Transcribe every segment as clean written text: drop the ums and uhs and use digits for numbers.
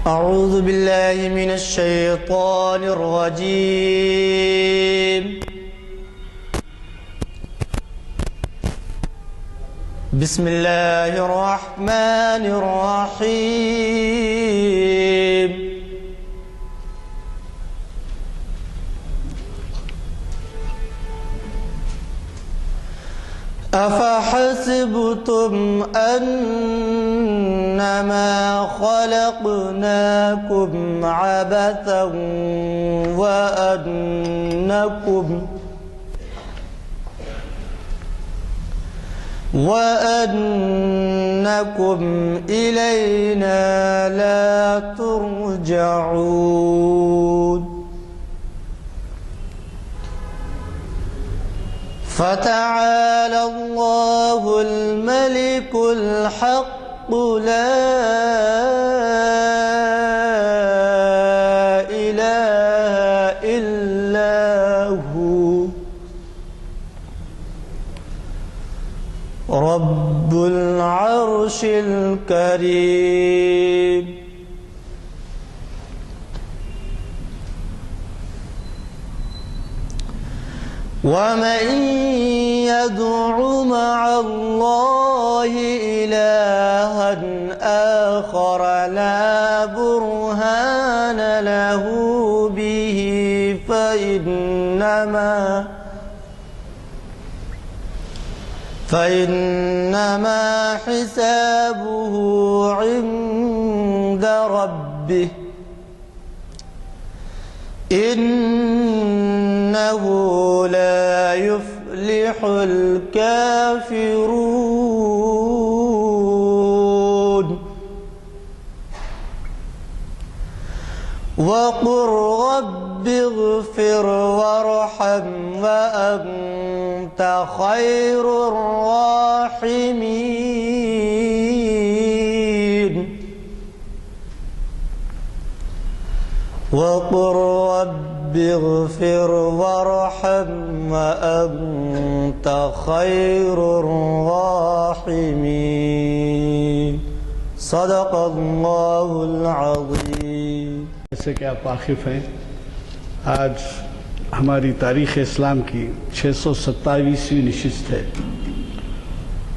أعوذ بالله من الشيطان الرجيم. بسم الله الرحمن الرحيم. أفحسبتم أنما خلقناكم عبثا وأنكم إلينا لا ترجعون. فتعالى الله الملك الحق لا إله إلا هو رب العرش الكريم. ومن يدع مع الله إلها آخر لا برهان له به فإنما حسابه عند ربه إنه لا يفلح الكافرون. وقل رب اغفر وارحم وأنت خير الراحمين. وقل رب اغفر وارحم وأنت خير الراحمين. صدق اللہ العظیم. جیسے کہ آپ واقف ہیں، آج ہماری تاریخ اسلام کی 627ویں نشست ہے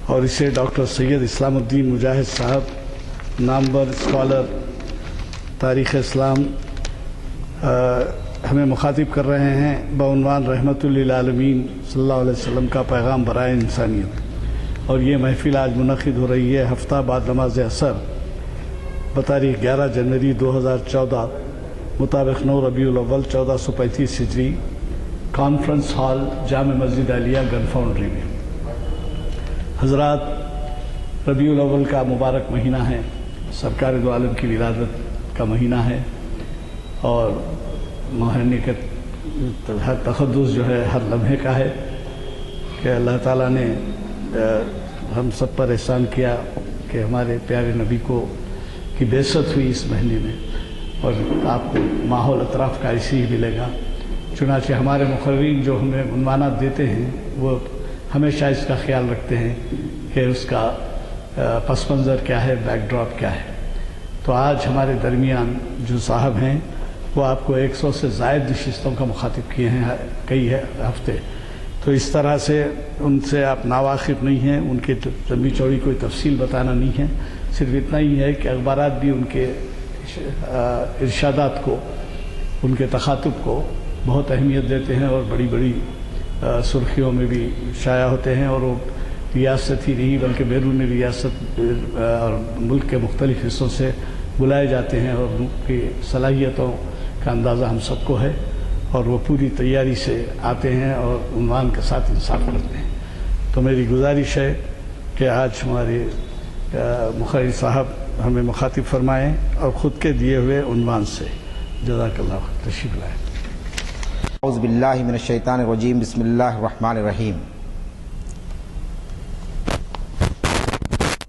اور اسے ڈاکٹر سید اسلام الدین مجاہد صاحب نامور اسکالر تاریخ اسلام ہمیں مخاطب کر رہے ہیں بعنوان رحمت للعالمین صلی اللہ علیہ وسلم کا پیغام برائے انسانیت. اور یہ محفل آج منعقد ہو رہی ہے ہفتہ بعد نماز عصر بتاریخ 11 جنوری 2014 مطابق 9 ربیع الاول 1435 ہجری، کانفرنس ہال جامع مسجد عالیہ گن فاؤنڈری میں. حضرات، ربیع الاول کا مبارک مہینہ ہے، سرکار دو عالم کی ولادت کا مہینہ ہے، اور مہینے کا تقدس جو ہے ہر لمحے کا ہے کہ اللہ تعالیٰ نے ہم سب پر احسان کیا کہ ہمارے پیارے نبی کی بعثت ہوئی اس مہینے میں، اور آپ کو ماحول اطراف کا ایسے ہی ملے گا. چنانچہ ہمارے مقررین جو ہمیں عنوانات دیتے ہیں وہ ہمیشہ اس کا خیال رکھتے ہیں کہ اس کا پس منظر کیا ہے، بیک ڈراپ کیا ہے. تو آج ہمارے درمیان جو صاحب ہیں وہ آپ کو 100 سے زائد نشستوں کا مخاطب کیے ہیں کئی ہفتے. تو اس طرح سے ان سے آپ ناواقف نہیں ہیں، ان کے لمبی چوڑی کوئی تفصیل بتانا نہیں ہے. صرف اتنا ہی ہے کہ اخبارات بھی ان کے ارشادات کو، ان کے تخاطب کو بہت اہمیت دیتے ہیں اور بڑی بڑی سرخیوں میں بھی شائع ہوتے ہیں، اور وہ ریاست ہی نہیں بلکہ بیرون ریاست اور ملک کے مختلف حصوں سے بلائے جاتے ہیں، اور ان کی صلاحیتوں کا اندازہ ہم سب کو ہے، اور وہ پوری تیاری سے آتے ہیں اور عنوان کے ساتھ انصاف کرتے ہیں. تو میری گزارش ہے کہ آج ہمارے مقرر صاحب ہمیں مخاطب فرمائیں اور خود کے دیے ہوئے عنوان سے. جزاک اللہ. تشریف لائیں. اعوذ باللہ من الشیطان الرجیم. بسم اللہ الرحمن الرحیم.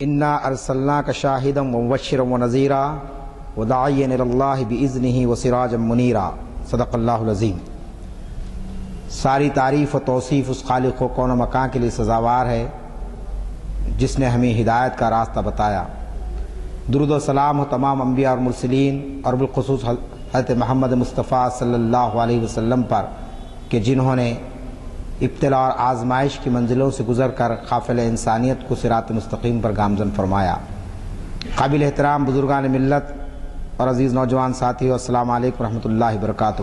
انا ارسلناک شاہدا ومبشرا ونذیرا وداعیا الی اللہ باذنہ وسراجا منیرا. صدق اللہ العظیم. ساری تعریف و توصیف اس خالق و کون و مکان کے لیے سزاوار ہے جس نے ہمیں ہدایت کا راستہ بتایا، درود و سلام ہو تمام انبیاء اور مرسلین اور بالخصوص حضرت محمد مصطفیٰ صلی اللہ علیہ وسلم پر کہ جنہوں نے ابتلا اور آزمائش کی منزلوں سے گزر کر قافل انسانیت کو صراط مستقیم پر گامزن فرمایا۔ قابل احترام بزرگان ملت اور عزیز نوجوان ساتھیو، السلام علیکم ورحمۃ اللہ وبرکاتہ۔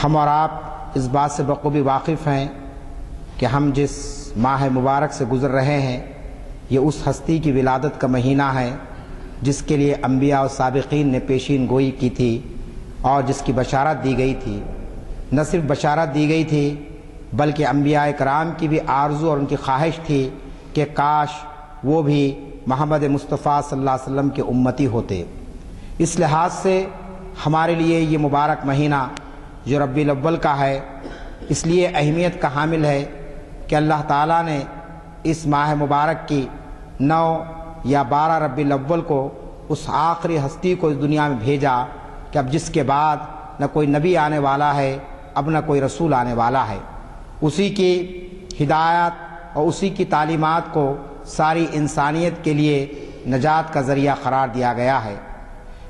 ہم اور آپ اس بات سے بخوبی واقف ہیں کہ ہم جس ماہ مبارک سے گزر رہے ہیں یہ اس ہستی کی ولادت کا مہینہ ہے جس کے لیے انبیاء و سابقین نے پیشین گوئی کی تھی اور جس کی بشارت دی گئی تھی۔ نہ صرف بشارت دی گئی تھی بلکہ انبیاء کرام کی بھی آرزو اور ان کی خواہش تھی کہ کاش وہ بھی محمد مصطفیٰ صلی اللہ علیہ وسلم کے امتی ہوتے۔ اس لحاظ سے ہمارے لیے یہ مبارک مہینہ جو ربیع الاول کا ہے اس لیے اہمیت کا حامل ہے کہ اللہ تعالیٰ نے اس ماہ مبارک کی 9 یا 12 ربیع الاول کو اس آخری ہستی کو اس دنیا میں بھیجا کہ اب جس کے بعد نہ کوئی نبی آنے والا ہے، اب نہ کوئی رسول آنے والا ہے۔ اسی کی ہدایت اور اسی کی تعلیمات کو ساری انسانیت کے لیے نجات کا ذریعہ قرار دیا گیا ہے۔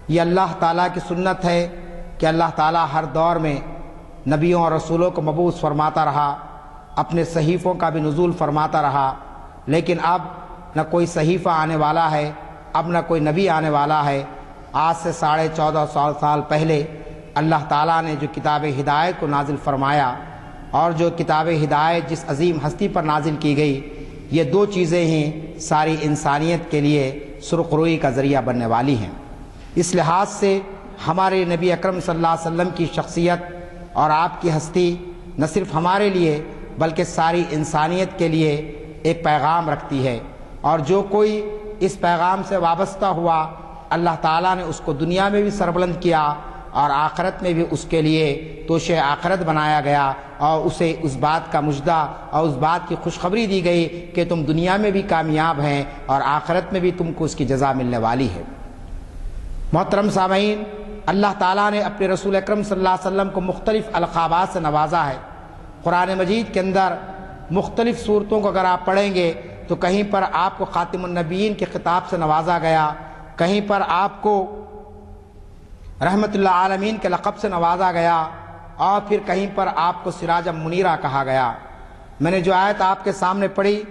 یہ اللہ تعالیٰ کی سنت ہے کہ اللہ تعالیٰ ہر دور میں نبیوں اور رسولوں کو مبعوث فرماتا رہا، اپنے صحیفوں کا بھی نزول فرماتا رہا، لیکن اب نہ کوئی صحیفہ آنے والا ہے، اب نہ کوئی نبی آنے والا ہے۔ آج سے 1450 سال پہلے اللہ تعالیٰ نے جو کتاب ہدایت کو نازل فرمایا اور جو کتاب ہدایت جس عظیم ہستی پر نازل کی گئی، یہ 2 چیزیں ہی ساری انسانیت کے لیے سرخ روئی کا ذریعہ بننے والی ہیں۔ اس لحاظ سے ہمارے نبی اکرم صلی اللہ علیہ وسلم کی شخصیت اور آپ کی ہستی نہ صرف ہمارے لیے بلکہ ساری انسانیت کے لیے ایک پیغام رکھتی ہے، اور جو کوئی اس پیغام سے وابستہ ہوا اللہ تعالیٰ نے اس کو دنیا میں بھی سربلند کیا اور آخرت میں بھی اس کے لیے توشِ آخرت بنایا گیا، اور اسے اس بات کا مژدہ اور اس بات کی خوشخبری دی گئی کہ تم دنیا میں بھی کامیاب ہیں اور آخرت میں بھی تم کو اس کی جزا ملنے والی ہے۔ محترم سامعین، اللہ تعالیٰ نے اپنے رسول اکرم صلی اللہ علیہ وسلم کو مختلف القابات سے نوازا ہے۔ قرآن مجید کے اندر مختلف صورتوں کو اگر آپ پڑھیں گے تو کہیں پر آپ کو خاتم النبیین کے خطاب سے نوازا گیا، کہیں پر آپ کو رحمت اللہ عالمین کے لقب سے نوازا گیا، اور پھر کہیں پر آپ کو سراج منیرہ کہا گیا۔ میں نے جو آیت آپ کے سامنے پڑھی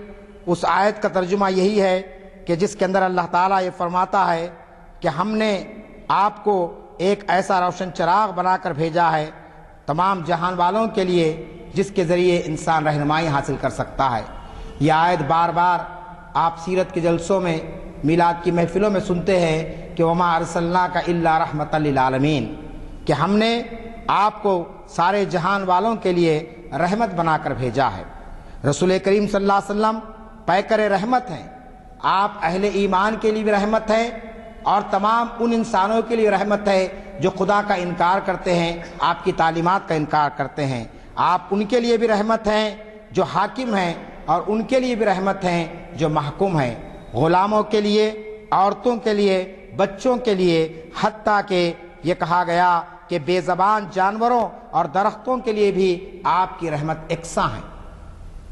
اس آیت کا ترجمہ یہی ہے کہ جس کے اندر اللہ تعالیٰ یہ فرماتا ہے کہ ہم نے آپ کو ایک ایسا روشن چراغ بنا کر بھیجا ہے تمام جہان والوں کے لیے جس کے ذریعے انسان رہنمائی حاصل کر سکتا ہے۔ یہ آیت بار بار آپ سیرت کے جلسوں میں، میلاد کی محفلوں میں سنتے ہیں کہ وما ارسلناک الا رحمۃ للعالمین، کہ ہم نے آپ کو سارے جہان والوں کے لیے رحمت بنا کر بھیجا ہے۔ رسول کریم صلی اللہ علیہ وسلم پیکر رحمت ہیں، آپ اہل ایمان کے لیے بھی رحمت ہے اور تمام ان انسانوں کے لیے رحمت ہے جو خدا کا انکار کرتے ہیں، آپ کی تعلیمات کا انکار کرتے ہیں۔ آپ ان کے لیے بھی رحمت ہیں جو حاکم ہیں، اور ان کے لیے بھی رحمت ہیں جو محکوم ہیں، غلاموں کے لیے، عورتوں کے لیے، بچوں کے لیے، حتیٰ کہ یہ کہا گیا کہ بے زبان جانوروں اور درختوں کے لیے بھی آپ کی رحمت یکساں ہے۔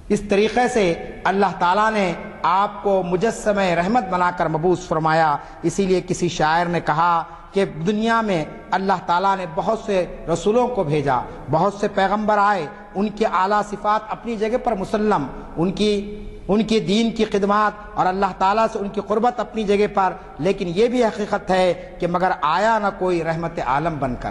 اس طریقے سے اللہ تعالیٰ نے آپ کو مجسمہ رحمت بنا کر مبعوث فرمایا۔ اسی لیے کسی شاعر نے کہا کہ دنیا میں اللہ تعالیٰ نے بہت سے رسولوں کو بھیجا، بہت سے پیغمبر آئے، ان کے اعلیٰ صفات اپنی جگہ پر مسلم، ان کی دین کی خدمات اور اللہ تعالیٰ سے ان کی قربت اپنی جگہ پر، لیکن یہ بھی حقیقت ہے کہ مگر آیا نہ کوئی رحمت عالم بن کر،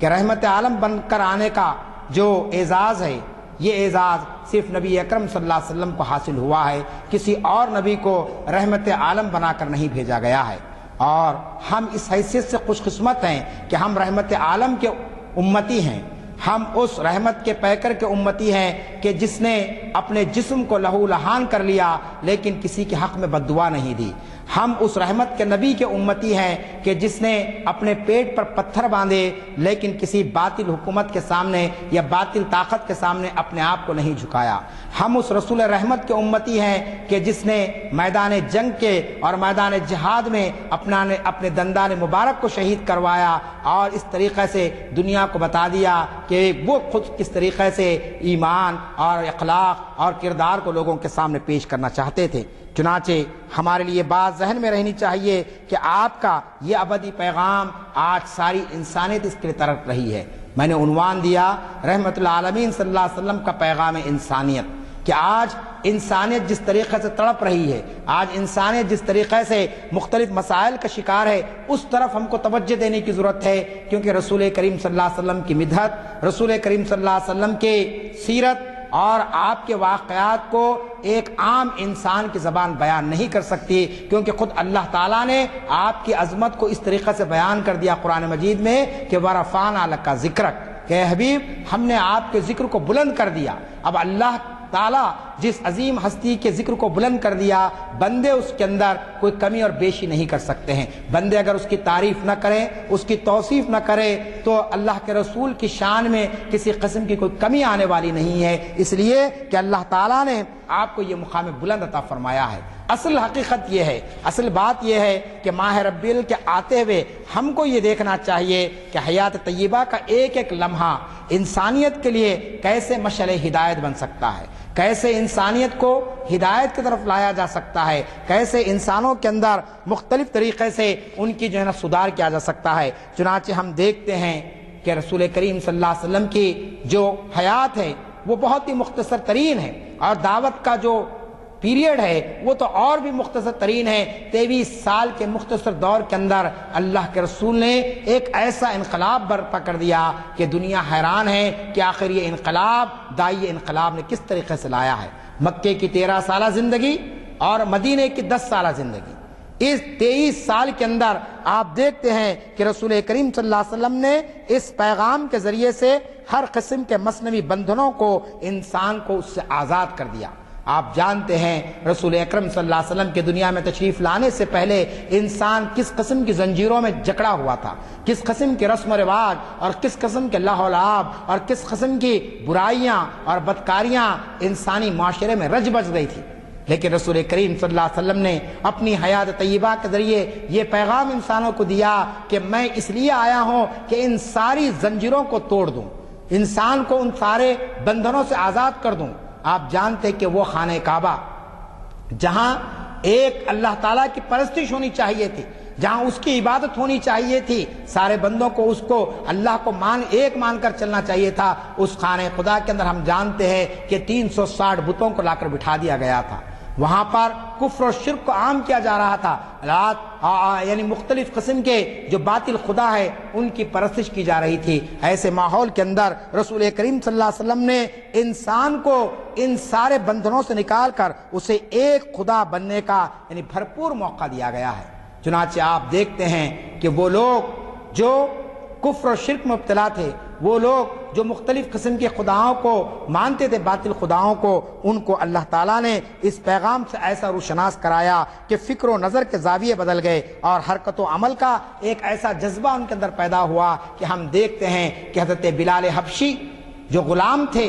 کہ رحمت عالم بن کر آنے کا جو اعزاز ہے یہ اعزاز صرف نبی اکرم صلی اللہ علیہ وسلم کو حاصل ہوا ہے، کسی اور نبی کو رحمت عالم بنا کر نہیں بھیجا گیا ہے۔ اور ہم اس حیثیت سے خوش قسمت ہیں کہ ہم رحمت عالم کے امتی ہیں، ہم اس رحمت کے پیکر کے امتی ہیں کہ جس نے اپنے جسم کو لہو لہان کر لیا لیکن کسی کے حق میں بد دعا نہیں دی۔ ہم اس رحمت کے نبی کے امتی ہیں کہ جس نے اپنے پیٹ پر پتھر باندھے لیکن کسی باطل حکومت کے سامنے یا باطل طاقت کے سامنے اپنے آپ کو نہیں جھکایا۔ ہم اس رسول رحمت کے امتی ہیں کہ جس نے میدان جنگ کے اور میدان جہاد میں اپنے دندان مبارک کو شہید کروایا، اور اس طریقے سے دنیا کو بتا دیا کہ وہ خود کس طریقے سے ایمان اور اخلاق اور کردار کو لوگوں کے سامنے پیش کرنا چاہتے تھے۔ چنانچہ ہمارے لیے بات ذہن میں رہنی چاہیے کہ آپ کا یہ ابدی پیغام آج ساری انسانیت اس کے لیے تڑپ رہی ہے۔ میں نے عنوان دیا رحمت العالمین صلی اللہ علیہ وسلم کا پیغام انسانیت، کہ آج انسانیت جس طریقے سے تڑپ رہی ہے، آج انسانیت جس طریقے سے مختلف مسائل کا شکار ہے، اس طرف ہم کو توجہ دینے کی ضرورت ہے، کیونکہ رسول کریم صلی اللہ علیہ وسلم کی مدحت، رسول کریم صلی اللہ علیہ وسلم کے سیرت اور آپ کے واقعات کو ایک عام انسان کی زبان بیان نہیں کر سکتی، کیونکہ خود اللہ تعالیٰ نے آپ کی عظمت کو اس طریقے سے بیان کر دیا قرآن مجید میں کہ وَرَفَعْنَا لَكَ ذِكْرَكَ، کہ اے حبیب ہم نے آپ کے ذکر کو بلند کر دیا۔ اب اللہ تعالیٰ جس عظیم ہستی کے ذکر کو بلند کر دیا، بندے اس کے اندر کوئی کمی اور بیشی نہیں کر سکتے ہیں۔ بندے اگر اس کی تعریف نہ کریں، اس کی توصیف نہ کریں، تو اللہ کے رسول کی شان میں کسی قسم کی کوئی کمی آنے والی نہیں ہے، اس لیے کہ اللہ تعالیٰ نے آپ کو یہ مقام بلند عطا فرمایا ہے۔ اصل حقیقت یہ ہے، اصل بات یہ ہے کہ ماہ ربیع کے آتے ہوئے ہم کو یہ دیکھنا چاہیے کہ حیات طیبہ کا ایک ایک لمحہ انسانیت کے لیے کیسے مشعل ہدایت بن سکتا ہے، کیسے انسانیت کو ہدایت کی طرف لایا جا سکتا ہے، کیسے انسانوں کے اندر مختلف طریقے سے ان کی جو ہے نا سدھار کیا جا سکتا ہے۔ چنانچہ ہم دیکھتے ہیں کہ رسول کریم صلی اللہ علیہ وسلم کی جو حیات ہے وہ بہت ہی مختصر ترین ہے، اور دعوت کا جو پیریڈ ہے وہ تو اور بھی مختصر ترین ہے۔ 23 سال کے مختصر دور کے اندر اللہ کے رسول نے ایک ایسا انقلاب برپا کر دیا کہ دنیا حیران ہے کہ آخر یہ انقلاب دائی انقلاب نے کس طریقے سے لایا ہے۔ مکے کی 13 سالہ زندگی اور مدینے کی 10 سالہ زندگی، اس 23 سال کے اندر آپ دیکھتے ہیں کہ رسول کریم صلی اللہ علیہ وسلم نے اس پیغام کے ذریعے سے ہر قسم کے مصنوعی بندھنوں کو انسان کو اس سے آزاد کر دیا۔ آپ جانتے ہیں رسول اکرم صلی اللہ علیہ وسلم کے دنیا میں تشریف لانے سے پہلے انسان کس قسم کی زنجیروں میں جکڑا ہوا تھا، کس قسم کے رسم و رواج اور کس قسم کے لہو و لعب اور کس قسم کی برائیاں اور بدکاریاں انسانی معاشرے میں رج بج گئی تھی۔ لیکن رسول کریم صلی اللہ علیہ وسلم نے اپنی حیات طیبہ کے ذریعے یہ پیغام انسانوں کو دیا کہ میں اس لیے آیا ہوں کہ ان ساری زنجیروں کو توڑ دوں، انسان کو ان سارے بندھنوں سے آزاد کر دوں۔ آپ جانتے کہ وہ خانہ کعبہ جہاں ایک اللہ تعالیٰ کی پرستش ہونی چاہیے تھی، جہاں اس کی عبادت ہونی چاہیے تھی، سارے بندوں کو اس کو اللہ کو ایک مان کر چلنا چاہیے تھا، اس خانہ خدا کے اندر ہم جانتے ہیں کہ 360 بتوں کو لا کر بٹھا دیا گیا تھا۔ وہاں پر کفر و شرک کو عام کیا جا رہا تھا، یعنی مختلف قسم کے جو باطل خدا ہے ان کی پرستش کی جا رہی تھی۔ ایسے ماحول کے اندر رسول کریم صلی اللہ علیہ وسلم نے انسان کو ان سارے بندھنوں سے نکال کر اسے ایک خدا بننے کا یعنی بھرپور موقع دیا گیا ہے۔ چنانچہ آپ دیکھتے ہیں کہ وہ لوگ جو کفر و شرک میں مبتلا تھے، وہ لوگ جو مختلف قسم کے خداؤں کو مانتے تھے، باطل خداؤں کو، ان کو اللہ تعالیٰ نے اس پیغام سے ایسا روشناس کرایا کہ فکر و نظر کے زاویے بدل گئے اور حرکت و عمل کا ایک ایسا جذبہ ان کے اندر پیدا ہوا کہ ہم دیکھتے ہیں کہ حضرت بلال حبشی جو غلام تھے،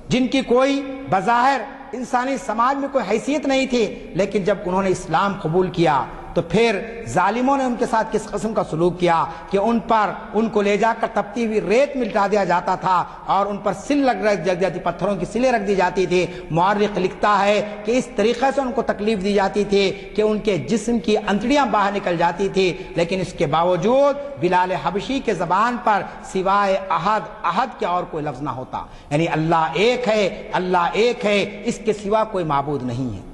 جن کی کوئی بظاہر انسانی سماج میں کوئی حیثیت نہیں تھی، لیکن جب انہوں نے اسلام قبول کیا تو پھر ظالموں نے ان کے ساتھ کس قسم کا سلوک کیا کہ ان کو لے جا کر تپتی ہوئی ریت میں لٹا دیا جاتا تھا اور ان پر سل رکھ جاتی، پتھروں کی سلیں رکھ دی جاتی تھی۔ مورخ لکھتا ہے کہ اس طریقے سے ان کو تکلیف دی جاتی تھی کہ ان کے جسم کی انتڑیاں باہر نکل جاتی تھی، لیکن اس کے باوجود بلال حبشی کے زبان پر سوائے احد کے اور کوئی لفظ نہ ہوتا، یعنی اللہ ایک ہے، اللہ ایک ہے، اس کے سوا کوئی معبود نہیں ہے۔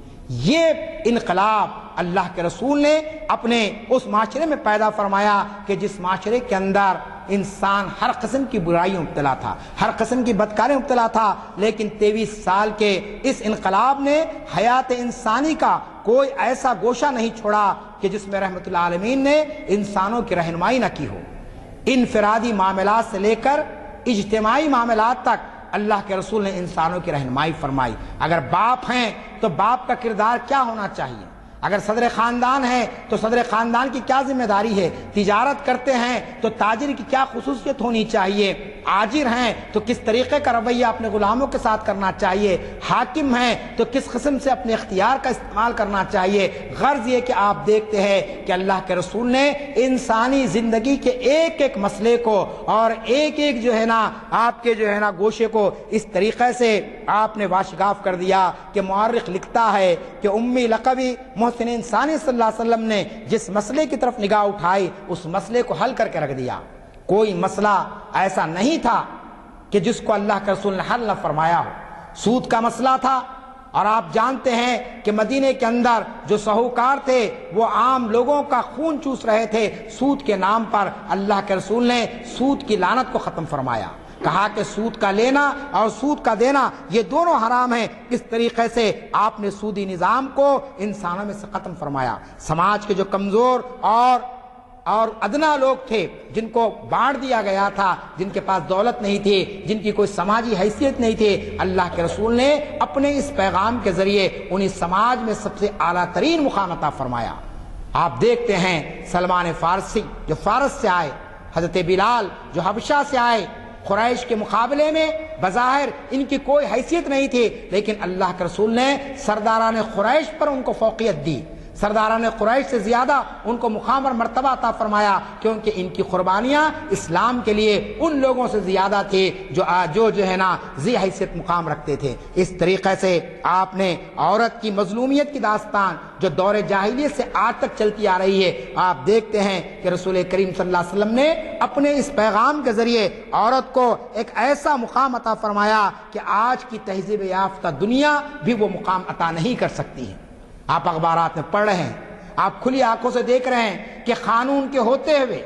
یہ انقلاب اللہ کے رسول نے اپنے اس معاشرے میں پیدا فرمایا کہ جس معاشرے کے اندر انسان ہر قسم کی برائیوں مبتلا تھا، ہر قسم کی بدکاریوں مبتلا تھا، لیکن 23 سال کے اس انقلاب نے حیات انسانی کا کوئی ایسا گوشہ نہیں چھوڑا کہ جس میں رحمت العالمین نے انسانوں کی رہنمائی نہ کی ہو۔ انفرادی معاملات سے لے کر اجتماعی معاملات تک اللہ کے رسول نے انسانوں کی رہنمائی فرمائی۔ اگر باپ ہیں تو باپ کا کردار کیا ہونا چاہیے، اگر صدر خاندان ہے تو صدر خاندان کی کیا ذمہ داری ہے، تجارت کرتے ہیں تو تاجر کی کیا خصوصیت ہونی چاہیے، آجر ہیں تو کس طریقے کا رویہ اپنے غلاموں کے ساتھ کرنا چاہیے، حاکم ہیں تو کس قسم سے اپنے اختیار کا استعمال کرنا چاہیے۔ غرض یہ کہ آپ دیکھتے ہیں کہ اللہ کے رسول نے انسانی زندگی کے ایک ایک مسئلے کو اور ایک ایک جو ہے نا آپ کے جو ہے نا گوشے کو اس طریقے سے آپ نے واشگاف کر دیا کہ مورخ لکھتا ہے کہ امی لقبی محسن انسانی صلی اللہ علیہ وسلم نے جس مسئلے کی طرف نگاہ اٹھائی اس مسئلے کو حل کر کے رکھ دیا۔ کوئی مسئلہ ایسا نہیں تھا کہ جس کو اللہ کے رسول نے حل نہ فرمایا ہو۔ سود کا مسئلہ تھا، اور آپ جانتے ہیں کہ مدینے کے اندر جو سہوکار تھے وہ عام لوگوں کا خون چوس رہے تھے، سود کے نام پر اللہ کے رسول نے سود کی لعنت کو ختم فرمایا، کہا کہ سود کا لینا اور سود کا دینا یہ دونوں حرام ہیں۔ اس طریقے سے آپ نے سودی نظام کو انسانوں میں سے ختم فرمایا۔ سماج کے جو کمزور اور ادنا لوگ تھے جن کو بانٹ دیا گیا تھا، جن کے پاس دولت نہیں تھی، جن کی کوئی سماجی حیثیت نہیں تھی، اللہ کے رسول نے اپنے اس پیغام کے ذریعے انہیں سماج میں سب سے اعلیٰ ترین مقام عطا فرمایا۔ آپ دیکھتے ہیں سلمان فارسی جو فارس سے آئے، حضرت بلال جو حبشہ سے آئے، قریش کے مقابلے میں بظاہر ان کی کوئی حیثیت نہیں تھی، لیکن اللہ کے رسول نے سرداران قریش پر ان کو فوقیت دی، سرداران قریش سے زیادہ ان کو مقام اور مرتبہ عطا فرمایا، کیونکہ ان کی قربانیاں اسلام کے لیے ان لوگوں سے زیادہ تھی جو ہے نا ذی حیثیت مقام رکھتے تھے۔ اس طریقے سے آپ نے عورت کی مظلومیت کی داستان جو دور جاہلیت سے آج تک چلتی آ رہی ہے، آپ دیکھتے ہیں کہ رسول کریم صلی اللہ علیہ وسلم نے اپنے اس پیغام کے ذریعے عورت کو ایک ایسا مقام عطا فرمایا کہ آج کی تہذیب یافتہ دنیا بھی وہ مقام عطا نہیں کر سکتی ہے۔ آپ اخبارات میں پڑھ رہے ہیں، آپ کھلی آنکھوں سے دیکھ رہے ہیں کہ قانون کے ہوتے ہوئے،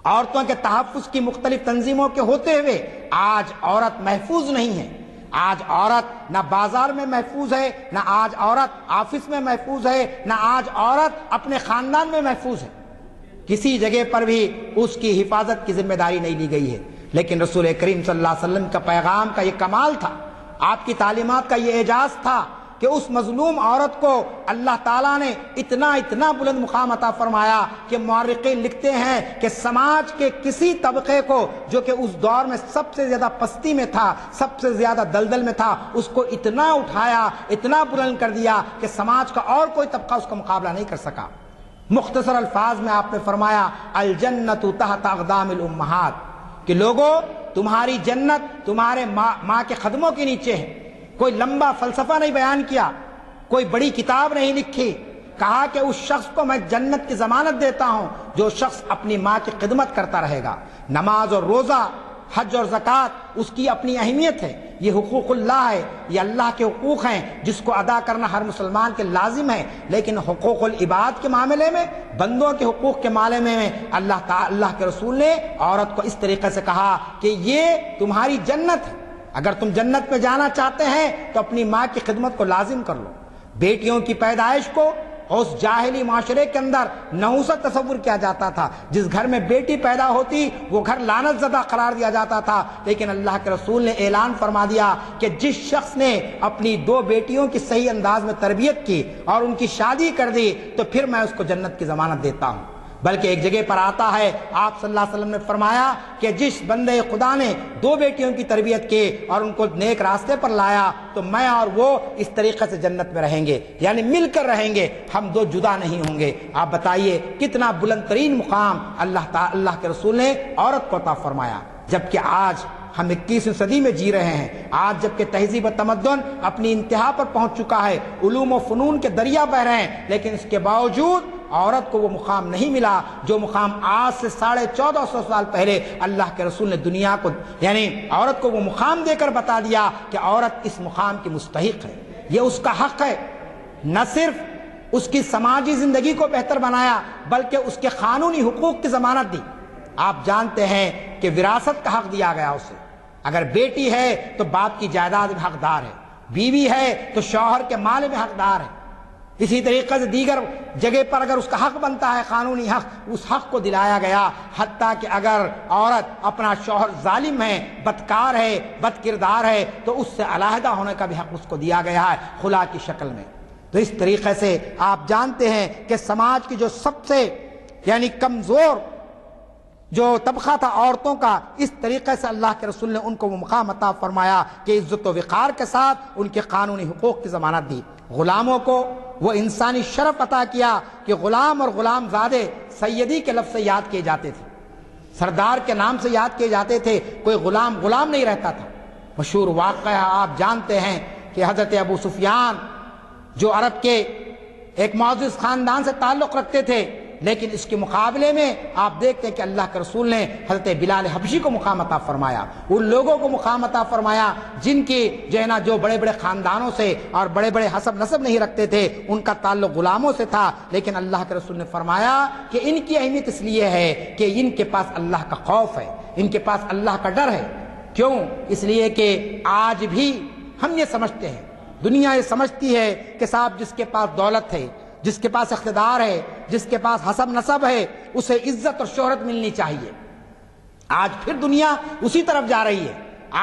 عورتوں کے تحفظ کی مختلف تنظیموں کے ہوتے ہوئے آج عورت محفوظ نہیں ہے۔ آج عورت نہ بازار میں محفوظ ہے، نہ آج عورت آفس میں محفوظ ہے، نہ آج عورت اپنے خاندان میں محفوظ ہے۔ کسی جگہ پر بھی اس کی حفاظت کی ذمہ داری نہیں لی گئی ہے، لیکن رسول کریم صلی اللہ علیہ وسلم کا پیغام کا یہ کمال تھا، آپ کی تعلیمات کا یہ اعجاز تھا کہ اس مظلوم عورت کو اللہ تعالیٰ نے اتنا بلند مقام عطا فرمایا کہ مورخین لکھتے ہیں کہ سماج کے کسی طبقے کو جو کہ اس دور میں سب سے زیادہ پستی میں تھا، سب سے زیادہ دلدل میں تھا، اس کو اتنا اٹھایا، اتنا بلند کر دیا کہ سماج کا اور کوئی طبقہ اس کا مقابلہ نہیں کر سکا۔ مختصر الفاظ میں آپ نے فرمایا الجنت تحت اقدام الامہات، کہ لوگوں تمہاری جنت تمہارے ماں کے قدموں کے نیچے ہے۔ کوئی لمبا فلسفہ نہیں بیان کیا، کوئی بڑی کتاب نہیں لکھی، کہا کہ اس شخص کو میں جنت کی ضمانت دیتا ہوں جو شخص اپنی ماں کی خدمت کرتا رہے گا۔ نماز اور روزہ، حج اور زکوٰۃ اس کی اپنی اہمیت ہے، یہ حقوق اللہ ہے، یہ اللہ کے حقوق ہیں جس کو ادا کرنا ہر مسلمان کے لازم ہے، لیکن حقوق العباد کے معاملے میں، بندوں کے حقوق کے معاملے میں اللہ کے رسول نے عورت کو اس طریقے سے کہا کہ یہ تمہاری جنت ہے، اگر تم جنت میں جانا چاہتے ہیں تو اپنی ماں کی خدمت کو لازم کر لو۔ بیٹیوں کی پیدائش کو اس جاہلی معاشرے کے اندر نحوست تصور کیا جاتا تھا، جس گھر میں بیٹی پیدا ہوتی وہ گھر لعنت زدہ قرار دیا جاتا تھا، لیکن اللہ کے رسول نے اعلان فرما دیا کہ جس شخص نے اپنی 2 بیٹیوں کی صحیح انداز میں تربیت کی اور ان کی شادی کر دی تو پھر میں اس کو جنت کی ضمانت دیتا ہوں۔ بلکہ ایک جگہ پر آتا ہے، آپ صلی اللہ علیہ وسلم نے فرمایا کہ جس بندے خدا نے 2 بیٹیوں کی تربیت کی اور ان کو نیک راستے پر لایا تو میں اور وہ اس طریقے سے جنت میں رہیں گے، یعنی مل کر رہیں گے، ہم 2 جدا نہیں ہوں گے۔ آپ بتائیے کتنا بلند ترین مقام اللہ کے رسول نے عورت کو عطا فرمایا، جبکہ آج ہم 21ویں صدی میں جی رہے ہیں۔ آج جبکہ تہذیب و تمدن اپنی انتہا پر پہنچ چکا ہے، علوم و فنون کے دریا بہ رہے ہیں، لیکن اس کے باوجود عورت کو وہ مقام نہیں ملا جو مقام آج سے 1450 سال پہلے اللہ کے رسول نے دنیا کو، یعنی عورت کو وہ مقام دے کر بتا دیا کہ عورت اس مقام کی مستحق ہے، یہ اس کا حق ہے۔ نہ صرف اس کی سماجی زندگی کو بہتر بنایا بلکہ اس کے قانونی حقوق کی ضمانت دی۔ آپ جانتے ہیں کہ وراثت کا حق دیا گیا اسے، اگر بیٹی ہے تو باپ کی جائیداد میں حقدار ہے، بیوی ہے تو شوہر کے مال میں حقدار ہے۔ اسی طریقے سے دیگر جگہ پر اگر اس کا حق بنتا ہے، قانونی حق، اس حق کو دلایا گیا، حتیٰ کہ اگر عورت اپنا شوہر ظالم ہے، بدکار ہے، بد کردار ہے تو اس سے علیحدہ ہونے کا بھی حق اس کو دیا گیا ہے خلا کی شکل میں۔ تو اس طریقے سے آپ جانتے ہیں کہ سماج کی جو سب سے یعنی کمزور جو طبقہ تھا عورتوں کا، اس طریقے سے اللہ کے رسول نے ان کو وہ مقام عطا فرمایا کہ عزت و وقار کے ساتھ ان کے قانونی حقوق کی ضمانت دی۔ غلاموں کو وہ انسانی شرف عطا کیا کہ غلام اور غلام زادے سیدی کے لفظ سے یاد کیے جاتے تھے، سردار کے نام سے یاد کیے جاتے تھے، کوئی غلام غلام نہیں رہتا تھا۔ مشہور واقعہ آپ جانتے ہیں کہ حضرت ابو سفیان جو عرب کے ایک معزز خاندان سے تعلق رکھتے تھے، لیکن اس کے مقابلے میں آپ دیکھتے ہیں کہ اللہ کے رسول نے حضرت بلال حبشی کو مقام عطا فرمایا، ان لوگوں کو مقام عطا فرمایا جن کی جو بڑے بڑے خاندانوں سے اور بڑے بڑے حسب نسب نہیں رکھتے تھے، ان کا تعلق غلاموں سے تھا، لیکن اللہ کے رسول نے فرمایا کہ ان کی اہمیت اس لیے ہے کہ ان کے پاس اللہ کا خوف ہے، ان کے پاس اللہ کا ڈر ہے۔ کیوں؟ اس لیے کہ آج بھی ہم یہ سمجھتے ہیں، دنیا یہ سمجھتی ہے کہ صاحب جس کے پاس دولت ہے، جس کے پاس اقتدار ہے، جس کے پاس حسب نسب ہے، اسے عزت اور شہرت ملنی چاہیے۔ آج پھر دنیا اسی طرف جا رہی ہے۔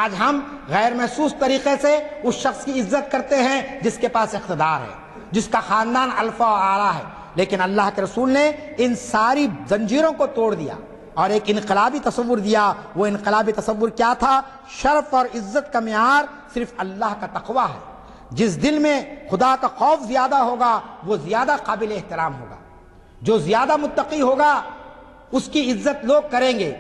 آج ہم غیر محسوس طریقے سے اس شخص کی عزت کرتے ہیں جس کے پاس اقتدار ہے، جس کا خاندان الفا و اعلیٰ ہے، لیکن اللہ کے رسول نے ان ساری زنجیروں کو توڑ دیا اور ایک انقلابی تصور دیا۔ وہ انقلابی تصور کیا تھا؟ شرف اور عزت کا معیار صرف اللہ کا تقوی ہے۔ جس دل میں خدا کا خوف زیادہ ہوگا وہ زیادہ قابل احترام ہوگا، جو زیادہ متقی ہوگا اس کی عزت لوگ کریں گے۔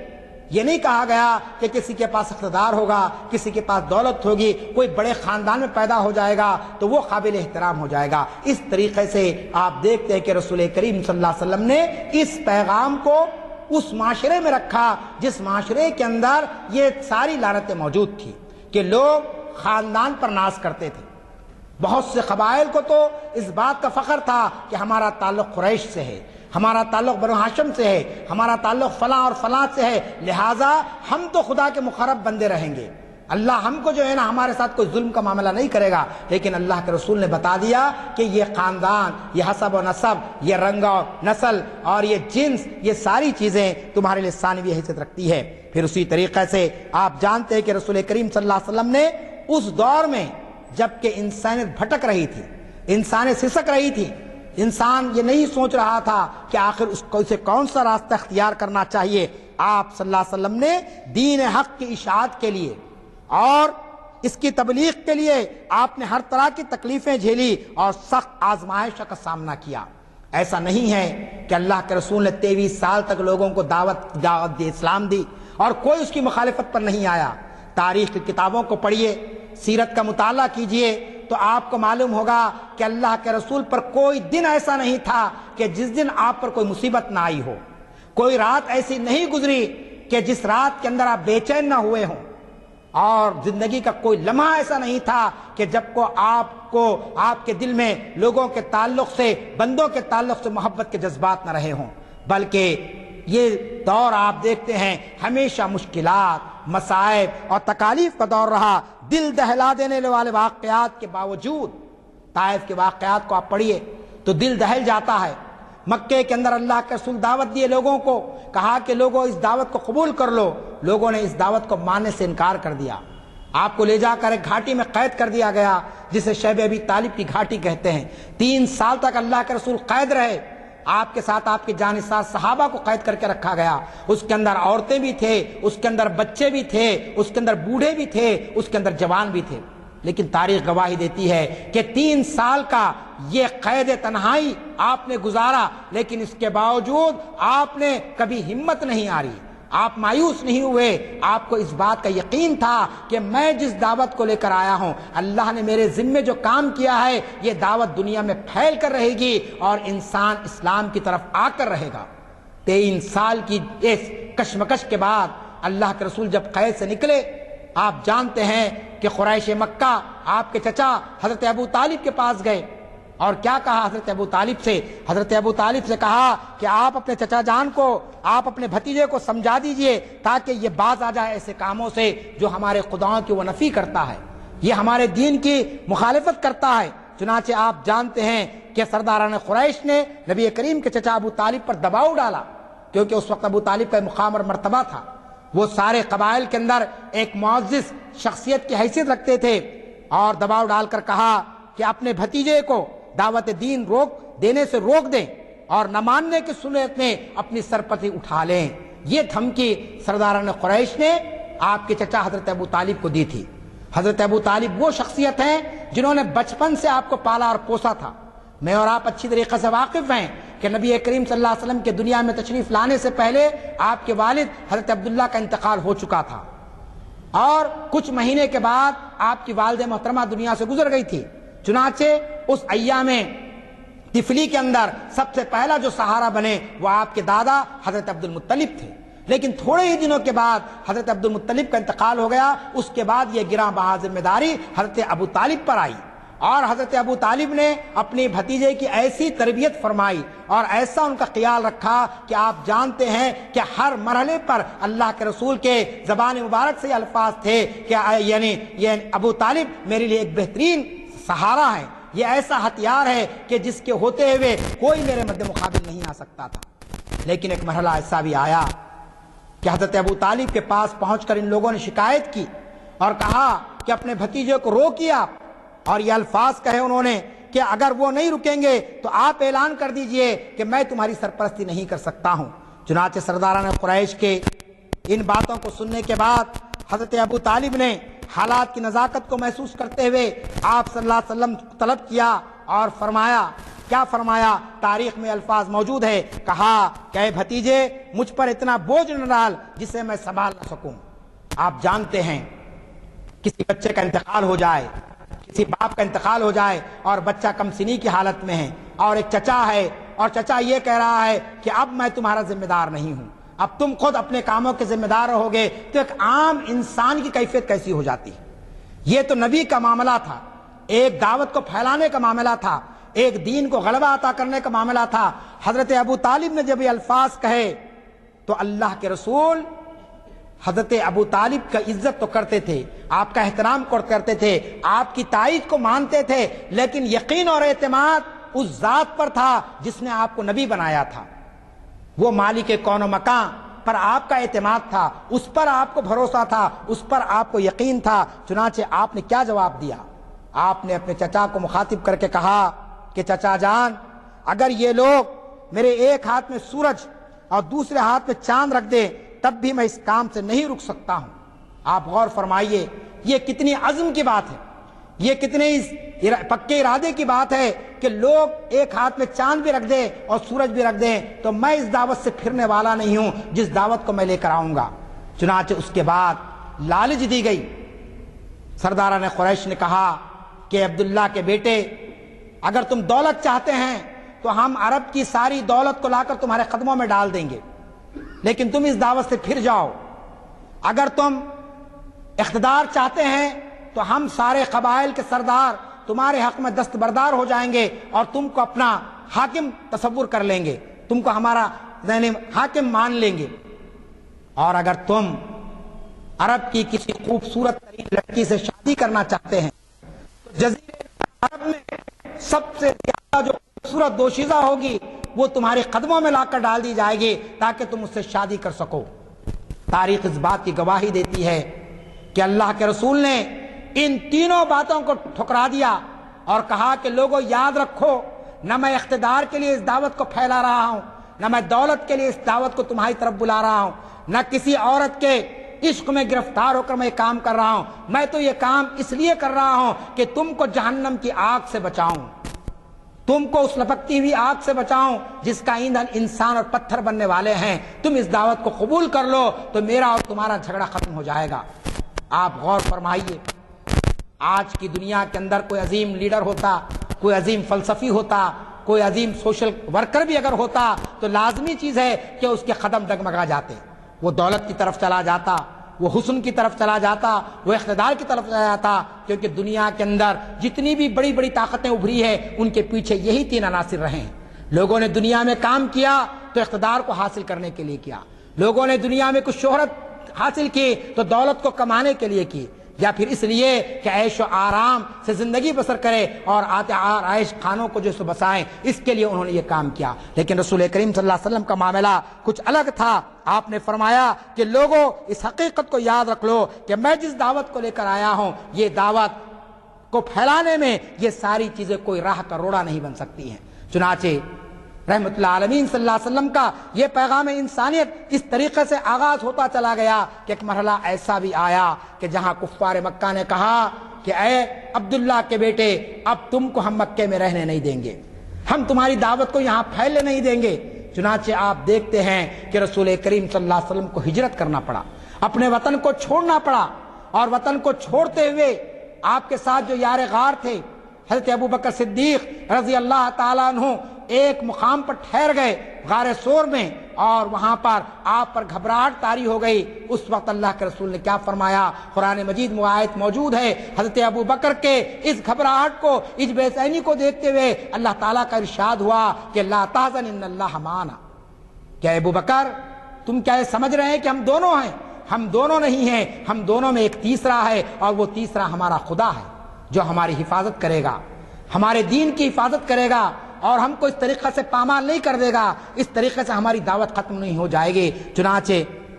یہ نہیں کہا گیا کہ کسی کے پاس اقتدار ہوگا، کسی کے پاس دولت ہوگی، کوئی بڑے خاندان میں پیدا ہو جائے گا تو وہ قابل احترام ہو جائے گا۔ اس طریقے سے آپ دیکھتے ہیں کہ رسول کریم صلی اللہ علیہ وسلم نے اس پیغام کو اس معاشرے میں رکھا جس معاشرے کے اندر یہ ساری لعنتیں موجود تھی کہ لوگ خاندان پر ناز کرتے تھے۔ بہت سے قبائل کو تو اس بات کا فخر تھا کہ ہمارا تعلق قریش سے ہے، ہمارا تعلق بنو ہاشم سے ہے، ہمارا تعلق فلاں اور فلاں سے ہے، لہٰذا ہم تو خدا کے مقرب بندے رہیں گے، اللہ ہم کو جو ہے نا ہمارے ساتھ کوئی ظلم کا معاملہ نہیں کرے گا۔ لیکن اللہ کے رسول نے بتا دیا کہ یہ خاندان، یہ حسب و نسب، یہ رنگ و نسل اور یہ جنس، یہ ساری چیزیں تمہارے لیے ثانوی حیثیت رکھتی ہے۔ پھر اسی طریقے سے آپ جانتے ہیں کہ رسول کریم صلی اللہ علیہ وسلم نے اس دور میں جب کہ انسانیت بھٹک رہی تھی، انسانیت سسک رہی تھی، انسان یہ نہیں سوچ رہا تھا کہ آخر اسے کون سا راستہ اختیار کرنا چاہیے، آپ صلی اللہ علیہ وسلم نے دین حق کی اشاعت کے لیے اور اس کی تبلیغ کے لیے آپ نے ہر طرح کی تکلیفیں جھیلی اور سخت آزمائشوں کا سامنا کیا۔ ایسا نہیں ہے کہ اللہ کے رسول نے 23 سال تک لوگوں کو دعوت دی، اسلام دی اور کوئی اس کی مخالفت پر نہیں آیا۔ تاریخ کی کتابوں کو پڑھیے، سیرت کا مطالعہ کیجئے تو آپ کو معلوم ہوگا کہ اللہ کے رسول پر کوئی دن ایسا نہیں تھا کہ جس دن آپ پر کوئی مصیبت نہ آئی ہو، کوئی رات ایسی نہیں گزری کہ جس رات کے اندر آپ بے چین نہ ہوئے ہوں، اور زندگی کا کوئی لمحہ ایسا نہیں تھا کہ جب آپ کے دل میں لوگوں کے تعلق سے، بندوں کے تعلق سے محبت کے جذبات نہ رہے ہوں، بلکہ یہ دور آپ دیکھتے ہیں ہمیشہ مشکلات، مصائب اور تکالیف کا دور رہا۔ دل دہلا دینے والے واقعات کے باوجود، طائف کے واقعات کو آپ پڑھیے تو دل دہل جاتا ہے۔ مکے کے اندر اللہ کے رسول دعوت دیے لوگوں کو، کہا کہ لوگوں اس دعوت کو قبول کر لو، لوگوں نے اس دعوت کو ماننے سے انکار کر دیا۔ آپ کو لے جا کر ایک گھاٹی میں قید کر دیا گیا جسے شیب ابی طالب کی گھاٹی کہتے ہیں۔ 3 سال تک اللہ کے رسول قید رہے، آپ کے ساتھ آپ کے جانثار صحابہ کو قید کر کے رکھا گیا۔ اس کے اندر عورتیں بھی تھے، اس کے اندر بچے بھی تھے، اس کے اندر بوڑھے بھی تھے، اس کے اندر جوان بھی تھے، لیکن تاریخ گواہی دیتی ہے کہ 3 سال کا یہ قید تنہائی آپ نے گزارا، لیکن اس کے باوجود آپ نے کبھی ہمت نہیں ہاری، آپ مایوس نہیں ہوئے۔ آپ کو اس بات کا یقین تھا کہ میں جس دعوت کو لے کر آیا ہوں، اللہ نے میرے ذمے جو کام کیا ہے یہ دعوت دنیا میں پھیل کر رہے گی اور انسان اسلام کی طرف آ کر رہے گا۔ 3 سال کی اس کشمکش کے بعد اللہ کے رسول جب قید سے نکلے، آپ جانتے ہیں کہ قریش مکہ آپ کے چچا حضرت ابو طالب کے پاس گئے اور کیا کہا حضرت ابو طالب سے؟ حضرت ابو طالب سے کہا کہ آپ اپنے چچا جان کو، آپ اپنے بھتیجے کو سمجھا دیجئے تاکہ یہ باز آ جائے ایسے کاموں سے جو ہمارے خداؤں کی وہ نفی کرتا ہے، یہ ہمارے دین کی مخالفت کرتا ہے۔ چنانچہ آپ جانتے ہیں کہ سرداران قریش نے نبی کریم کے چچا ابو طالب پر دباؤ ڈالا، کیونکہ اس وقت ابو طالب کا مقام اور مرتبہ تھا، وہ سارے قبائل کے اندر ایک معزز شخصیت کی حیثیت رکھتے تھے، اور دباؤ ڈال کر کہا کہ اپنے بھتیجے کو دعوت دین دینے سے روک دیں اور نہ ماننے کی صورت میں اپنی سرپتی اٹھا لیں۔ یہ دھمکی سرداران قریش نے آپ کے چچا حضرت ابو طالب کو دی تھی۔ حضرت ابو طالب وہ شخصیت ہیں جنہوں نے بچپن سے آپ کو پالا اور پوسا تھا۔ میں اور آپ اچھی طریقے سے واقف ہیں کہ نبی کریم صلی اللہ علیہ وسلم کے دنیا میں تشریف لانے سے پہلے آپ کے والد حضرت عبداللہ کا انتقال ہو چکا تھا، اور کچھ مہینے کے بعد آپ کی والدہ محترمہ دنیا سے گزر گئی تھی۔ چنانچہ اس ایام طفلی کے اندر سب سے پہلا جو سہارا بنے وہ آپ کے دادا حضرت عبد المطلب تھے، لیکن تھوڑے ہی دنوں کے بعد حضرت عبد المطلب کا انتقال ہو گیا۔ اس کے بعد یہ گراں بہا ذمہ داری حضرت ابو طالب پر آئی، اور حضرت ابو طالب نے اپنی بھتیجے کی ایسی تربیت فرمائی اور ایسا ان کا خیال رکھا کہ آپ جانتے ہیں کہ ہر مرحلے پر اللہ کے رسول کے زبان مبارک سے یہ الفاظ تھے کہ یعنی یہ ابو طالب میرے لیے ایک بہترین سہارا ہے، یہ ایسا ہتھیار ہے کہ جس کے ہوتے ہوئے کوئی میرے مد مقابل نہیں آ سکتا تھا۔ لیکن ایک مرحلہ ایسا بھی آیا کہ حضرت ابو طالب کے پاس پہنچ کر ان لوگوں نے شکایت کی اور کہا کہ اپنے بھتیجے کو روکیے آپ، اور یہ الفاظ کہے انہوں نے کہ اگر وہ نہیں رکیں گے تو آپ اعلان کر دیجئے کہ میں تمہاری سرپرستی نہیں کر سکتا ہوں۔ چنانچہ سرداران قریش کے ان باتوں کو سننے کے بعد حضرت ابو طالب نے حالات کی نزاکت کو محسوس کرتے ہوئے آپ صلی اللہ علیہ وسلم طلب کیا اور فرمایا، کیا فرمایا؟ تاریخ میں الفاظ موجود ہے، کہا کہ اے بھتیجے مجھ پر اتنا بوجھ نہ ڈال جسے میں سنبھال نہ سکوں۔ آپ جانتے ہیں کسی بچے کا انتقال ہو جائے، کسی باپ کا انتقال ہو جائے اور بچہ کم سنی کی حالت میں ہے، اور ایک چچا ہے اور چچا یہ کہہ رہا ہے کہ اب میں تمہارا ذمہ دار نہیں ہوں، اب تم خود اپنے کاموں کے ذمہ دار رہو گے، تو ایک عام انسان کی کیفیت کیسی ہو جاتی ہے؟ یہ تو نبی کا معاملہ تھا، ایک دعوت کو پھیلانے کا معاملہ تھا، ایک دین کو غلبہ عطا کرنے کا معاملہ تھا۔ حضرت ابو طالب نے جب یہ الفاظ کہے تو اللہ کے رسول حضرت ابو طالب کا عزت تو کرتے تھے، آپ کا احترام کرتے تھے، آپ کی تائید کو مانتے تھے، لیکن یقین اور اعتماد اس ذات پر تھا جس نے آپ کو نبی بنایا تھا۔ وہ مالک کون و مکان پر آپ کا اعتماد تھا، اس پر آپ کو بھروسہ تھا، اس پر آپ کو یقین تھا۔ چنانچہ آپ نے کیا جواب دیا؟ آپ نے اپنے چچا کو مخاطب کر کے کہا کہ چچا جان، اگر یہ لوگ میرے ایک ہاتھ میں سورج اور دوسرے ہاتھ میں چاند رکھ دے تب بھی میں اس کام سے نہیں رک سکتا ہوں۔ آپ غور فرمائیے، یہ کتنی عزم کی بات ہے، یہ کتنے پکے ارادے کی بات ہے کہ لوگ ایک ہاتھ میں چاند بھی رکھ دیں اور سورج بھی رکھ دیں تو میں اس دعوت سے پھرنے والا نہیں ہوں جس دعوت کو میں لے کر آؤں گا۔ چنانچہ اس کے بعد لالچ دی گئی۔ سرداران قریش نے کہا کہ عبداللہ کے بیٹے، اگر تم دولت چاہتے ہیں تو ہم عرب کی ساری دولت کو لا کر تمہارے قدموں میں ڈال دیں گے، لیکن تم اس دعوت سے پھر جاؤ۔ اگر تم اقتدار چاہتے ہیں تو ہم سارے قبائل کے سردار تمہارے حق میں دستبردار ہو جائیں گے اور تم کو اپنا حاکم تصور کر لیں گے، تم کو ہمارا حاکم مان لیں گے۔ اور اگر تم عرب کی کسی خوبصورت ترین لڑکی سے شادی کرنا چاہتے ہیں تو جزیرے عرب میں سب سے زیادہ جو خوبصورت دوشیزہ ہوگی وہ تمہارے قدموں میں لا کر ڈال دی جائے گی تاکہ تم اس سے شادی کر سکو۔ تاریخ اس بات کی گواہی دیتی ہے کہ اللہ کے رسول نے ان تینوں باتوں کو ٹھکرا دیا اور کہا کہ لوگوں یاد رکھو، نہ میں اقتدار کے لیے اس دعوت کو پھیلا رہا ہوں، نہ میں دولت کے لیے اس دعوت کو تمہاری طرف بلا رہا ہوں، نہ کسی عورت کے عشق میں گرفتار ہو کر میں کام کر رہا ہوں، میں تو یہ کام اس لیے کر رہا ہوں کہ تم کو جہنم کی آگ سے بچاؤں، تم کو اس لپکتی ہوئی آگ سے بچاؤں جس کا ایندھن انسان اور پتھر بننے والے ہیں۔ تم اس دعوت کو قبول کر لو تو میرا اور تمہارا جھگڑا ختم ہو جائے گا۔ آپ غور فرمائیے، آج کی دنیا کے اندر کوئی عظیم لیڈر ہوتا، کوئی عظیم فلسفی ہوتا، کوئی عظیم سوشل ورکر بھی اگر ہوتا تو لازمی چیز ہے کہ اس کے قدم ڈگمگا جاتے، وہ دولت کی طرف چلا جاتا، وہ حسن کی طرف چلا جاتا، وہ اقتدار کی طرف چلا جاتا، کیونکہ دنیا کے اندر جتنی بھی بڑی بڑی طاقتیں ابھری ہیں ان کے پیچھے یہی تین عناصر رہے ہیں۔ لوگوں نے دنیا میں کام کیا تو اقتدار کو حاصل کرنے کے لیے کیا، لوگوں نے دنیا میں کچھ شہرت حاصل کی تو دولت کو کمانے کے لیے کی، یا پھر اس لیے کہ عیش و آرام سے زندگی بسر کرے اور آرائش خانوں کو جو سو بسائیں، اس کے لیے انہوں نے یہ کام کیا۔ لیکن رسول کریم صلی اللہ علیہ وسلم کا معاملہ کچھ الگ تھا۔ آپ نے فرمایا کہ لوگوں اس حقیقت کو یاد رکھ لو کہ میں جس دعوت کو لے کر آیا ہوں یہ دعوت کو پھیلانے میں یہ ساری چیزیں کوئی راہ کا روڑا نہیں بن سکتی ہیں۔ چنانچہ رحمت اللہ عالمین صلی اللہ علیہ وسلم کا یہ پیغام انسانیت اس طریقے سے آغاز ہوتا چلا گیا کہ ایک مرحلہ ایسا بھی آیا کہ جہاں کفار مکہ نے کہا کہ اے عبداللہ کے بیٹے، اب تم کو ہم مکے میں رہنے نہیں دیں گے، ہم تمہاری دعوت کو یہاں پھیلنے نہیں دیں گے۔ چنانچہ آپ دیکھتے ہیں کہ رسول کریم صلی اللہ علیہ وسلم کو ہجرت کرنا پڑا، اپنے وطن کو چھوڑنا پڑا، اور وطن کو چھوڑتے ہوئے آپ کے ساتھ جو یار غار تھے حضرت ابو بکر صدیق رضی اللہ تعالیٰ عنہ ایک مقام پر ٹھہر گئے غار سور میں، اور وہاں پر آپ پر گھبراہٹ طاری ہو گئی۔ اس وقت اللہ کے رسول نے کیا فرمایا؟ قرآن مجید میں آیت موجود ہے، حضرت ابو بکر کے اس گھبراہٹ کو، اس بے چینی کو دیکھتے ہوئے اللہ تعالیٰ کا ارشاد ہوا کہ لا تحزن ان اللہ معنا۔ کہ ابو بکر تم کیا یہ سمجھ رہے ہیں کہ ہم دونوں ہیں؟ ہم دونوں نہیں ہیں، ہم دونوں میں ایک تیسرا ہے، اور وہ تیسرا ہمارا خدا ہے جو ہماری حفاظت کرے گا، ہمارے دین کی حفاظت کرے گا، اور ہم کو اس طریقے سے پامال نہیں کر دے گا، اس طریقے سے ہماری دعوت ختم نہیں ہو جائے گی۔ چنانچہ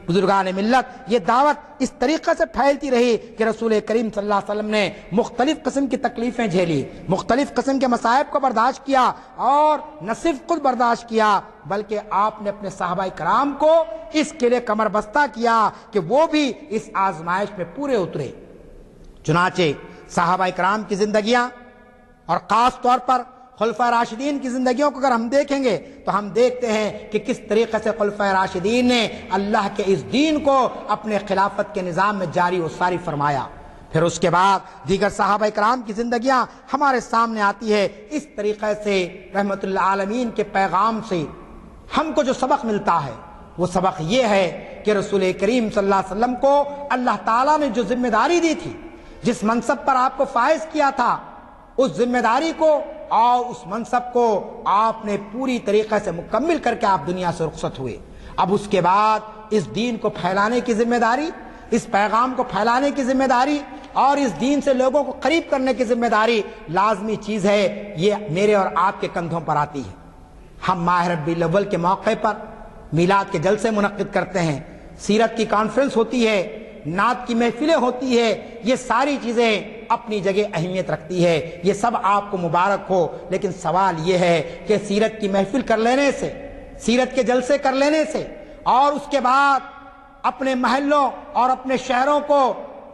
بزرگان ملت یہ دعوت اس طریقے سے پھیلتی رہی کہ رسول کریم صلی اللہ علیہ وسلم نے مختلف قسم کی تکلیفیں جھیلی، مختلف قسم کے مصائب کو برداشت کیا، اور نہ صرف خود برداشت کیا بلکہ آپ نے اپنے صحابہ کرام کو اس کے لیے کمر بستہ کیا کہ وہ بھی اس آزمائش میں پورے اترے۔ چنانچہ صحابہ کرام کی زندگیاں اور خاص طور پر خلفائے راشدین کی زندگیوں کو اگر ہم دیکھیں گے تو ہم دیکھتے ہیں کہ کس طریقے سے خلفائے راشدین نے اللہ کے اس دین کو اپنے خلافت کے نظام میں جاری و ساری فرمایا۔ پھر اس کے بعد دیگر صحابہ کرام کی زندگیاں ہمارے سامنے آتی ہے۔ اس طریقے سے رحمت اللہ عالمین کے پیغام سے ہم کو جو سبق ملتا ہے وہ سبق یہ ہے کہ رسول کریم صلی اللہ علیہ وسلم کو اللہ تعالیٰ نے جو ذمہ داری دی تھی، جس منصب پر آپ کو فائز کیا تھا، اس ذمہ داری کو اور اس منصب کو آپ نے پوری طریقے سے مکمل کر کے آپ دنیا سے رخصت ہوئے۔ اب اس کے بعد اس دین کو پھیلانے کی ذمہ داری، اس پیغام کو پھیلانے کی ذمہ داری، اور اس دین سے لوگوں کو قریب کرنے کی ذمہ داری لازمی چیز ہے، یہ میرے اور آپ کے کندھوں پر آتی ہے۔ ہم ماہ ربیع الاول کے موقع پر میلاد کے جلسے منعقد کرتے ہیں، سیرت کی کانفرنس ہوتی ہے، نعت کی محفلیں ہوتی ہے، یہ ساری چیزیں اپنی جگہ اہمیت رکھتی ہے، یہ سب آپ کو مبارک ہو۔ لیکن سوال یہ ہے کہ سیرت کی محفل کر لینے سے، سیرت کے جلسے کر لینے سے، اور اس کے بعد اپنے محلوں اور اپنے شہروں کو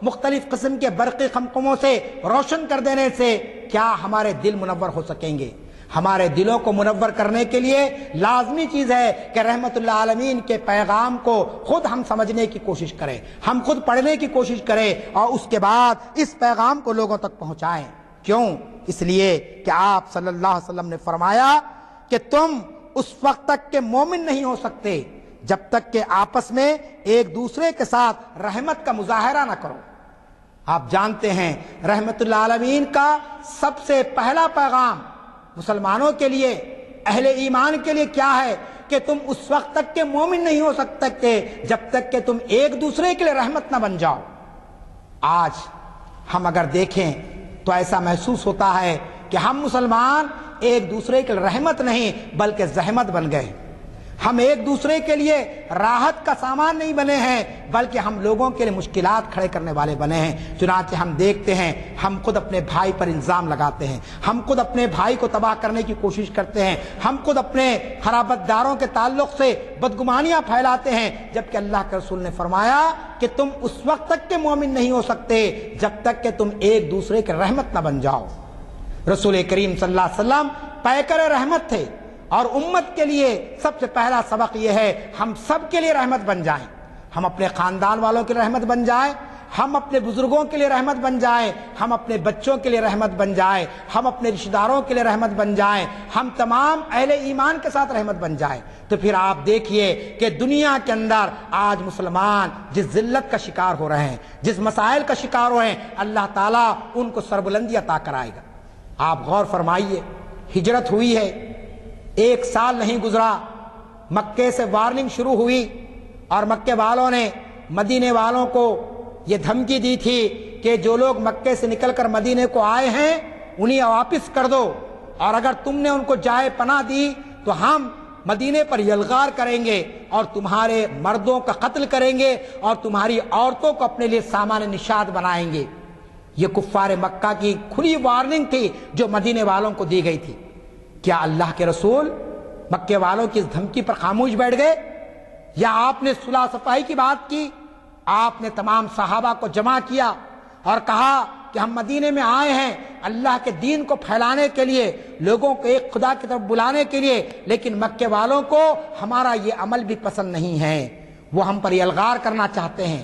مختلف قسم کے برقی خمخموں سے روشن کر دینے سے کیا ہمارے دل منور ہو سکیں گے؟ ہمارے دلوں کو منور کرنے کے لیے لازمی چیز ہے کہ رحمت اللہ عالمین کے پیغام کو خود ہم سمجھنے کی کوشش کریں، ہم خود پڑھنے کی کوشش کریں، اور اس کے بعد اس پیغام کو لوگوں تک پہنچائیں۔ کیوں؟ اس لیے کہ آپ صلی اللہ علیہ وسلم نے فرمایا کہ تم اس وقت تک کے مومن نہیں ہو سکتے جب تک کہ آپس میں ایک دوسرے کے ساتھ رحمت کا مظاہرہ نہ کرو۔ آپ جانتے ہیں رحمت اللہ عالمین کا سب سے پہلا پیغام مسلمانوں کے لیے، اہل ایمان کے لیے کیا ہے کہ تم اس وقت تک کے مومن نہیں ہو سکتے جب تک کہ تم ایک دوسرے کے لیے رحمت نہ بن جاؤ۔ آج ہم اگر دیکھیں تو ایسا محسوس ہوتا ہے کہ ہم مسلمان ایک دوسرے کے لیے رحمت نہیں بلکہ زحمت بن گئے۔ ہم ایک دوسرے کے لیے راحت کا سامان نہیں بنے ہیں بلکہ ہم لوگوں کے لیے مشکلات کھڑے کرنے والے بنے ہیں۔ چنانچہ ہم دیکھتے ہیں ہم خود اپنے بھائی پر الزام لگاتے ہیں، ہم خود اپنے بھائی کو تباہ کرنے کی کوشش کرتے ہیں، ہم خود اپنے خرابت داروں کے تعلق سے بدگمانیاں پھیلاتے ہیں، جبکہ اللہ کے رسول نے فرمایا کہ تم اس وقت تک کے مومن نہیں ہو سکتے جب تک کہ تم ایک دوسرے کے رحمت نہ بن جاؤ۔ رسول کریم صلی اللہ علیہ وسلم پیکر رحمت تھے، اور امت کے لیے سب سے پہلا سبق یہ ہے ہم سب کے لیے رحمت بن جائیں، ہم اپنے خاندان والوں کے لیے رحمت بن جائیں، ہم اپنے بزرگوں کے لیے رحمت بن جائیں، ہم اپنے بچوں کے لیے رحمت بن جائیں، ہم اپنے رشتہ داروں کے لیے رحمت بن جائیں، ہم تمام اہل ایمان کے ساتھ رحمت بن جائیں۔ تو پھر آپ دیکھیے کہ دنیا کے اندر آج مسلمان جس ذلت کا شکار ہو رہے ہیں، جس مسائل کا شکار ہو رہے ہیں، اللہ تعالیٰ ان کو سربلندی عطا کرائے گا۔ آپ غور فرمائیے، ہجرت ہوئی ہے، 1 سال نہیں گزرا، مکے سے وارننگ شروع ہوئی، اور مکے والوں نے مدینے والوں کو یہ دھمکی دی تھی کہ جو لوگ مکے سے نکل کر مدینے کو آئے ہیں انہیں واپس کر دو، اور اگر تم نے ان کو جائے پناہ دی تو ہم مدینے پر یلغار کریں گے اور تمہارے مردوں کا قتل کریں گے اور تمہاری عورتوں کو اپنے لیے سامان نشاد بنائیں گے۔ یہ کفار مکہ کی کھلی وارننگ تھی جو مدینے والوں کو دی گئی تھی۔ کیا اللہ کے رسول مکے والوں کی اس دھمکی پر خاموش بیٹھ گئے، یا آپ نے صلح صفائی کی بات کی؟ آپ نے تمام صحابہ کو جمع کیا اور کہا کہ ہم مدینے میں آئے ہیں اللہ کے دین کو پھیلانے کے لیے، لوگوں کو ایک خدا کی طرف بلانے کے لیے، لیکن مکے والوں کو ہمارا یہ عمل بھی پسند نہیں ہے، وہ ہم پر الغار کرنا چاہتے ہیں،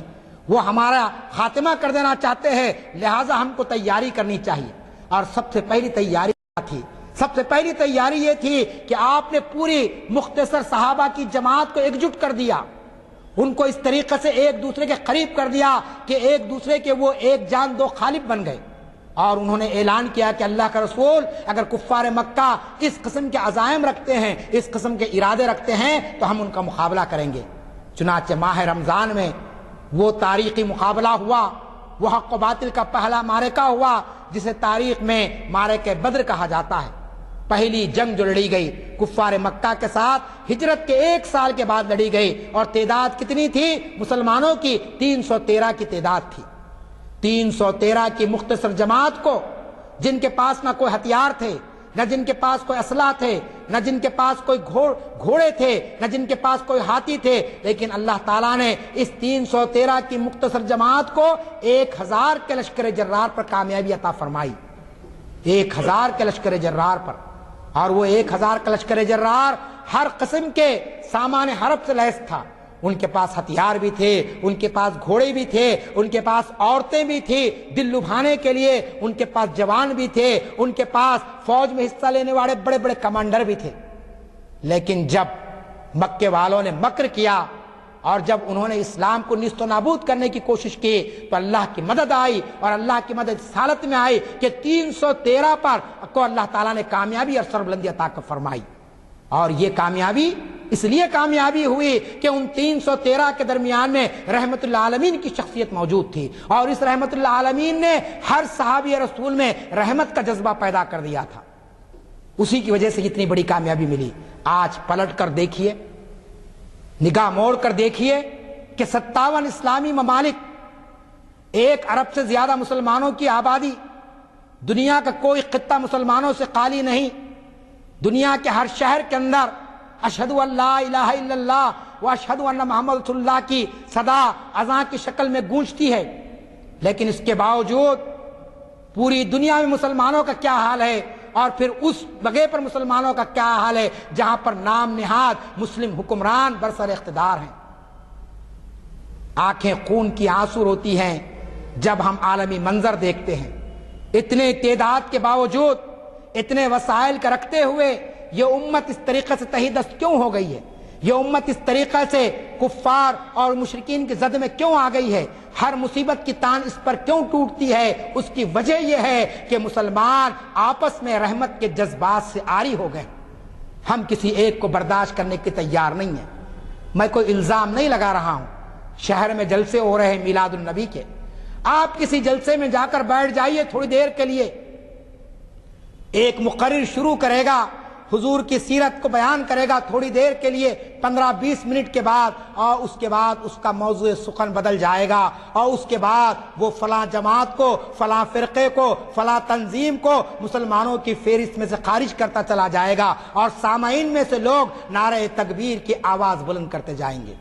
وہ ہمارا خاتمہ کر دینا چاہتے ہیں، لہٰذا ہم کو تیاری کرنی چاہیے۔ اور سب سے پہلی تیاری کیا تھی؟ سب سے پہلی تیاری یہ تھی کہ آپ نے پوری مختصر صحابہ کی جماعت کو ایکجٹ کر دیا، ان کو اس طریقے سے ایک دوسرے کے قریب کر دیا کہ ایک دوسرے کے وہ ایک جان دو خالب بن گئے، اور انہوں نے اعلان کیا کہ اللہ کا رسول اگر کفار مکہ اس قسم کے عزائم رکھتے ہیں، اس قسم کے ارادے رکھتے ہیں تو ہم ان کا مقابلہ کریں گے۔ چنانچہ ماہ رمضان میں وہ تاریخی مقابلہ ہوا، وہ حق و باطل کا پہلا معرکہ ہوا جسے تاریخ میں معرکہ بدر کہا جاتا ہے۔ پہلی جنگ جو لڑی گئی کفار مکہ کے ساتھ ہجرت کے 1 سال کے بعد لڑی گئی، اور تعداد کتنی تھی مسلمانوں کی؟ 313 کی تعداد تھی۔ 313 کی مختصر جماعت کو، جن کے پاس نہ کوئی ہتھیار تھے، نہ جن کے پاس کوئی اسلحہ تھے، نہ جن کے پاس کوئی گھوڑے تھے، نہ جن کے پاس کوئی ہاتھی تھے، لیکن اللہ تعالیٰ نے اس 313 کی مختصر جماعت کو 1000 کے لشکر جرار پر کامیابی عطا فرمائی، 1000 کے لشکر جرار پر۔ اور وہ 1000 کا لشکر جرار ہر قسم کے سامان حرب سے لیس تھا، ان کے پاس ہتھیار بھی تھے، ان کے پاس گھوڑے بھی تھے، ان کے پاس عورتیں بھی تھی دل لبھانے کے لیے، ان کے پاس جوان بھی تھے، ان کے پاس فوج میں حصہ لینے والے بڑے بڑے کمانڈر بھی تھے۔ لیکن جب مکے والوں نے مکر کیا اور جب انہوں نے اسلام کو نیست و نابود کرنے کی کوشش کی تو اللہ کی مدد آئی، اور اللہ کی مدد اس حالت میں آئی کہ 313 پر کو اللہ تعالیٰ نے کامیابی اور سربلندی عطا فرمائی۔ اور یہ کامیابی اس لیے کامیابی ہوئی کہ ان 313 کے درمیان میں رحمت اللہ عالمین کی شخصیت موجود تھی، اور اس رحمت اللہ عالمین نے ہر صحابی رسول میں رحمت کا جذبہ پیدا کر دیا تھا، اسی کی وجہ سے اتنی بڑی کامیابی ملی۔ آج پلٹ کر دیکھیے، نگاہ موڑ کر دیکھیے کہ 57 اسلامی ممالک، 1 ارب سے زیادہ مسلمانوں کی آبادی، دنیا کا کوئی خطہ مسلمانوں سے خالی نہیں، دنیا کے ہر شہر کے اندر اشہدو ان لا الہ الا اللہ و اشہدو ان محمد رسول اللہ کی صدا اذان کی شکل میں گونجتی ہے، لیکن اس کے باوجود پوری دنیا میں مسلمانوں کا کیا حال ہے، اور پھر اس جگہ پر مسلمانوں کا کیا حال ہے جہاں پر نام نہاد مسلم حکمران برسر اقتدار ہیں۔ آنکھیں خون کی آنسو روتی ہیں جب ہم عالمی منظر دیکھتے ہیں، اتنے تعداد کے باوجود، اتنے وسائل کا رکھتے ہوئے یہ امت اس طریقے سے تہی دست کیوں ہو گئی ہے؟ یہ امت اس طریقے سے کفار اور مشرکین کی زد میں کیوں آ گئی ہے؟ ہر مصیبت کی تان اس پر کیوں ٹوٹتی ہے؟ اس کی وجہ یہ ہے کہ مسلمان آپس میں رحمت کے جذبات سے عاری ہو گئے، ہم کسی ایک کو برداشت کرنے کے تیار نہیں ہیں۔ میں کوئی الزام نہیں لگا رہا ہوں، شہر میں جلسے ہو رہے ہیں میلاد النبی کے، آپ کسی جلسے میں جا کر بیٹھ جائیے تھوڑی دیر کے لیے، ایک مقرر شروع کرے گا، حضور کی سیرت کو بیان کرے گا تھوڑی دیر کے لیے 15-20 منٹ کے بعد، اور اس کے بعد اس کا موضوع سخن بدل جائے گا، اور اس کے بعد وہ فلاں جماعت کو، فلاں فرقے کو، فلاں تنظیم کو مسلمانوں کی فہرست میں سے خارج کرتا چلا جائے گا، اور سامعین میں سے لوگ نعرہ تکبیر کی آواز بلند کرتے جائیں گے۔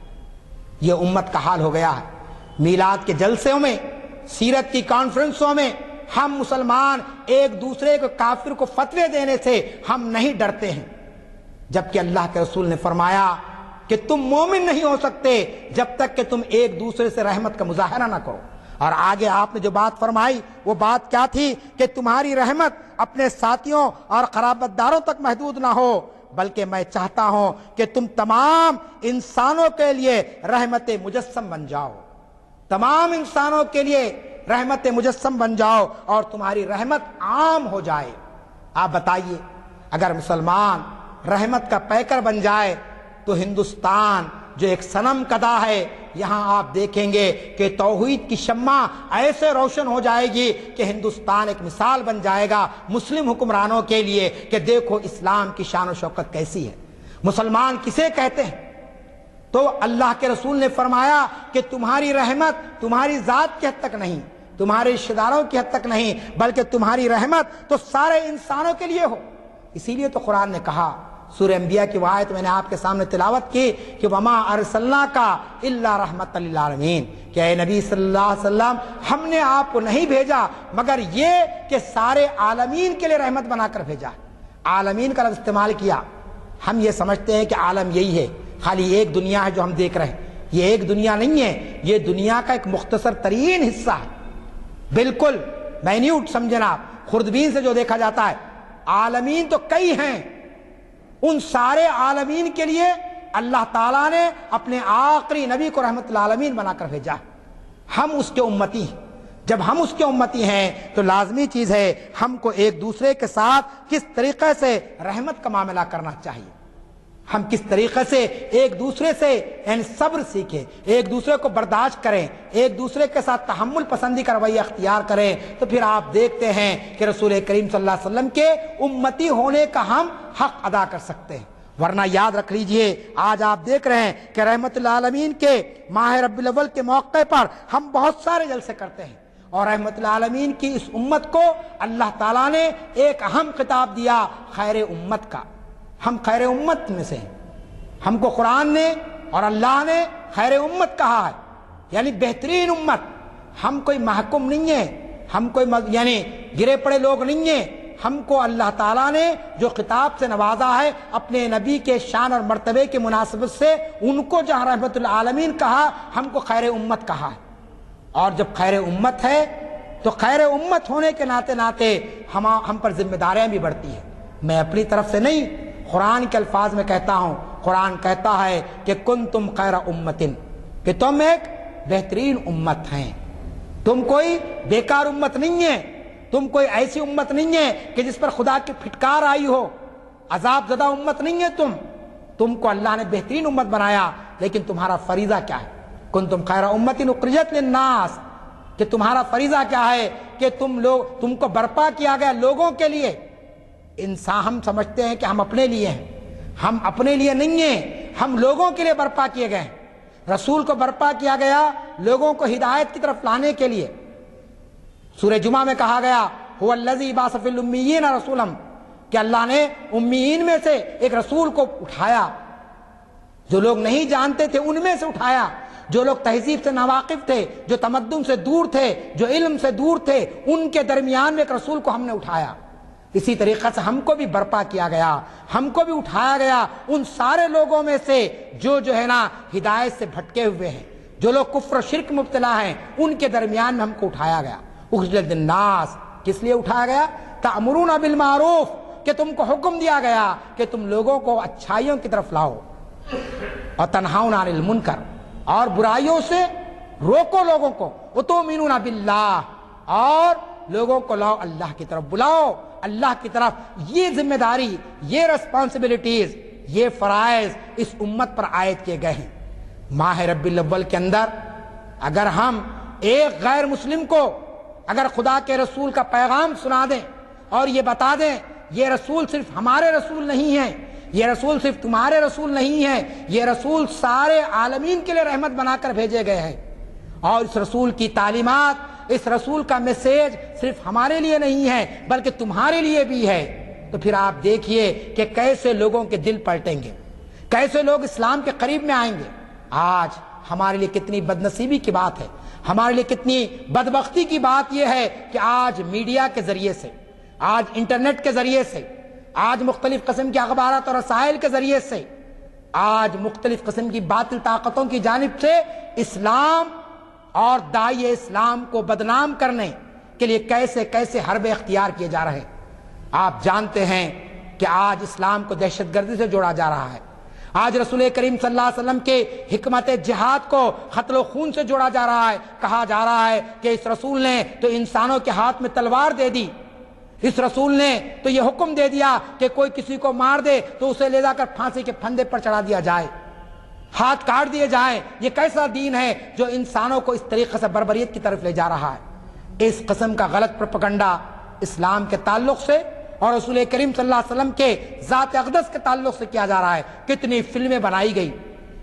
یہ امت کا حال ہو گیا ہے۔ میلاد کے جلسوں میں، سیرت کی کانفرنسوں میں ہم مسلمان ایک دوسرے کو کافر کو فتوے دینے سے ہم نہیں ڈرتے ہیں، جبکہ اللہ کے رسول نے فرمایا کہ تم مومن نہیں ہو سکتے جب تک کہ تم ایک دوسرے سے رحمت کا مظاہرہ نہ کرو۔ اور آگے آپ نے جو بات فرمائی وہ بات کیا تھی کہ تمہاری رحمت اپنے ساتھیوں اور قرابت داروں تک محدود نہ ہو، بلکہ میں چاہتا ہوں کہ تم تمام انسانوں کے لیے رحمت مجسم بن جاؤ، تمام انسانوں کے لیے رحمت مجسم بن جاؤ، اور تمہاری رحمت عام ہو جائے۔ آپ بتائیے، اگر مسلمان رحمت کا پیکر بن جائے تو ہندوستان جو ایک صنم کدا ہے، یہاں آپ دیکھیں گے کہ توحید کی شمع ایسے روشن ہو جائے گی کہ ہندوستان ایک مثال بن جائے گا مسلم حکمرانوں کے لیے کہ دیکھو اسلام کی شان و شوکت کیسی ہے، مسلمان کسے کہتے ہیں۔ تو اللہ کے رسول نے فرمایا کہ تمہاری رحمت تمہاری ذات کی حد تک نہیں، تمہارے رشتہ داروں کی حد تک نہیں، بلکہ تمہاری رحمت تو سارے انسانوں کے لیے ہو۔ اسی لیے تو قرآن نے کہا، سورہ انبیاء کی وہ آیت میں نے آپ کے سامنے تلاوت کی کہ وما ارسلناک الا رحمۃ للعالمین، کہ اے نبی صلی اللہ علیہ وسلم ہم نے آپ کو نہیں بھیجا مگر یہ کہ سارے عالمین کے لیے رحمت بنا کر بھیجا۔ عالمین کا لفظ استعمال کیا، ہم یہ سمجھتے ہیں کہ عالم یہی ہے، خالی ایک دنیا ہے جو ہم دیکھ رہے ہیں، یہ ایک دنیا نہیں ہے، یہ دنیا کا ایک مختصر ترین حصہ ہے، بالکل مائنیوٹ سمجھنا، خوردبین سے جو دیکھا جاتا ہے۔ عالمین تو کئی ہیں، ان سارے عالمین کے لیے اللہ تعالیٰ نے اپنے آخری نبی کو رحمت للعالمین بنا کر بھیجا۔ ہم اس کے امتی ہیں، جب ہم اس کے امتی ہیں تو لازمی چیز ہے ہم کو ایک دوسرے کے ساتھ کس طریقے سے رحمت کا معاملہ کرنا چاہیے، ہم کس طریقے سے ایک دوسرے سے صبر سیکھیں، ایک دوسرے کو برداشت کریں، ایک دوسرے کے ساتھ تحمل پسندی کا رویہ اختیار کریں، تو پھر آپ دیکھتے ہیں کہ رسول کریم صلی اللہ علیہ وسلم کے امتی ہونے کا ہم حق ادا کر سکتے ہیں۔ ورنہ یاد رکھ لیجئے، آج آپ دیکھ رہے ہیں کہ رحمت للعالمین کے ماہ ربیع الاول کے موقع پر ہم بہت سارے جلسے کرتے ہیں، اور رحمت للعالمین کی اس امت کو اللہ تعالیٰ نے ایک اہم خطاب دیا، خیر امت کا۔ ہم خیر امت میں سے ہیں، ہم کو قرآن نے اور اللہ نے خیر امت کہا ہے، یعنی بہترین امت۔ ہم کوئی محکوم نہیں ہیں، ہم کوئی یعنی گرے پڑے لوگ نہیں ہیں، ہم کو اللہ تعالیٰ نے جو خطاب سے نوازا ہے اپنے نبی کے شان اور مرتبے کے مناسبت سے، ان کو جہاں رحمت للعالمین کہا، ہم کو خیر امت کہا ہے۔ اور جب خیر امت ہے تو خیر امت ہونے کے ناطے ہم پر ذمہ داریاں بھی بڑھتی ہیں۔ میں اپنی طرف سے نہیں، قرآن کے الفاظ میں کہتا ہوں، قرآن کہتا ہے کہ کنتم خیر امتن، کہ تم ایک بہترین امت ہیں، تم کوئی بیکار امت نہیں ہے، تم کوئی ایسی امت نہیں ہے کہ جس پر خدا کی پھٹکار آئی ہو، عذاب زدہ امت نہیں ہے تم کو اللہ نے بہترین امت بنایا، لیکن تمہارا فریضہ کیا ہے؟ کنتم خیر امت اخرجت للناس، کہ تمہارا فریضہ کیا ہے کہ تم کو برپا کیا گیا لوگوں کے لیے۔ انسان ہم سمجھتے ہیں کہ ہم اپنے لیے ہیں، ہم اپنے لیے نہیں ہیں، ہم لوگوں کے لیے برپا کیے گئے ہیں۔ رسول کو برپا کیا گیا لوگوں کو ہدایت کی طرف لانے کے لیے۔ سورہ جمعہ میں کہا گیا هو الذی بعث فی الامیین رسولا، کہ اللہ نے امیین میں سے ایک رسول کو اٹھایا، جو لوگ نہیں جانتے تھے ان میں سے اٹھایا، جو لوگ تہذیب سے ناواقف تھے، جو تمدن سے دور تھے، جو علم سے دور تھے، ان کے درمیان میں ایک رسول کو ہم نے اٹھایا۔ اسی طریقے سے ہم کو بھی برپا کیا گیا، ہم کو بھی اٹھایا گیا ان سارے لوگوں میں سے جو ہے نا ہدایت سے بھٹکے ہوئے ہیں، جو لوگ کفر و شرک مبتلا ہیں، ان کے درمیان میں ہم کو اٹھایا گیا۔ اخرجت للناس، کس لیے اٹھایا گیا؟ تأمرون بالمعروف، کہ تم کو حکم دیا گیا کہ تم لوگوں کو اچھائیوں کی طرف لاؤ، اور تنہون عن المنکر، اور برائیوں سے روکو لوگوں کو، وتؤمنون باللہ، اور لوگوں کو لاؤ اللہ کی طرف، بلاؤ اللہ کی طرف۔ یہ ذمہ داری، یہ ریسپانسبلٹیز، یہ فرائض اس امت پر عائد کیے گئے ہیں۔ ماہ ربیع الاول کے اندر اگر ہم ایک غیر مسلم کو اگر خدا کے رسول کا پیغام سنا دیں اور یہ بتا دیں یہ رسول صرف ہمارے رسول نہیں ہیں، یہ رسول صرف تمہارے رسول نہیں ہیں، یہ رسول سارے عالمین کے لیے رحمت بنا کر بھیجے گئے ہیں، اور اس رسول کی تعلیمات، اس رسول کا میسیج صرف ہمارے لیے نہیں ہے بلکہ تمہارے لیے بھی ہے، تو پھر آپ دیکھیے کہ کیسے لوگوں کے دل پلٹیں گے، کیسے لوگ اسلام کے قریب میں آئیں گے۔ آج ہمارے لیے کتنی بدنصیبی کی بات ہے، ہمارے لیے کتنی بدبختی کی بات یہ ہے کہ آج میڈیا کے ذریعے سے، آج انٹرنیٹ کے ذریعے سے، آج مختلف قسم کے اخبارات اور رسائل کے ذریعے سے، آج مختلف قسم کی باطل طاقتوں کی جانب سے اسلام اور داعی اسلام کو بدنام کرنے کے لیے کیسے کیسے حربے اختیار کیے جا رہے ہیں۔ آپ جانتے ہیں کہ آج اسلام کو دہشت گردی سے جوڑا جا رہا ہے، آج رسول کریم صلی اللہ علیہ وسلم کے حکمت جہاد کو قتل و خون سے جوڑا جا رہا ہے۔ کہا جا رہا ہے کہ اس رسول نے تو انسانوں کے ہاتھ میں تلوار دے دی، اس رسول نے تو یہ حکم دے دیا کہ کوئی کسی کو مار دے تو اسے لے جا کر پھانسی کے پھندے پر چڑھا دیا جائے، ہاتھ کاٹ دیے جائیں۔ یہ کیسا دین ہے جو انسانوں کو اس طریقے سے بربریت کی طرف لے جا رہا ہے؟ اس قسم کا غلط پروپیگنڈا اسلام کے تعلق سے اور رسول کریم صلی اللہ علیہ وسلم کے ذات اقدس کے تعلق سے کیا جا رہا ہے۔ کتنی فلمیں بنائی گئی،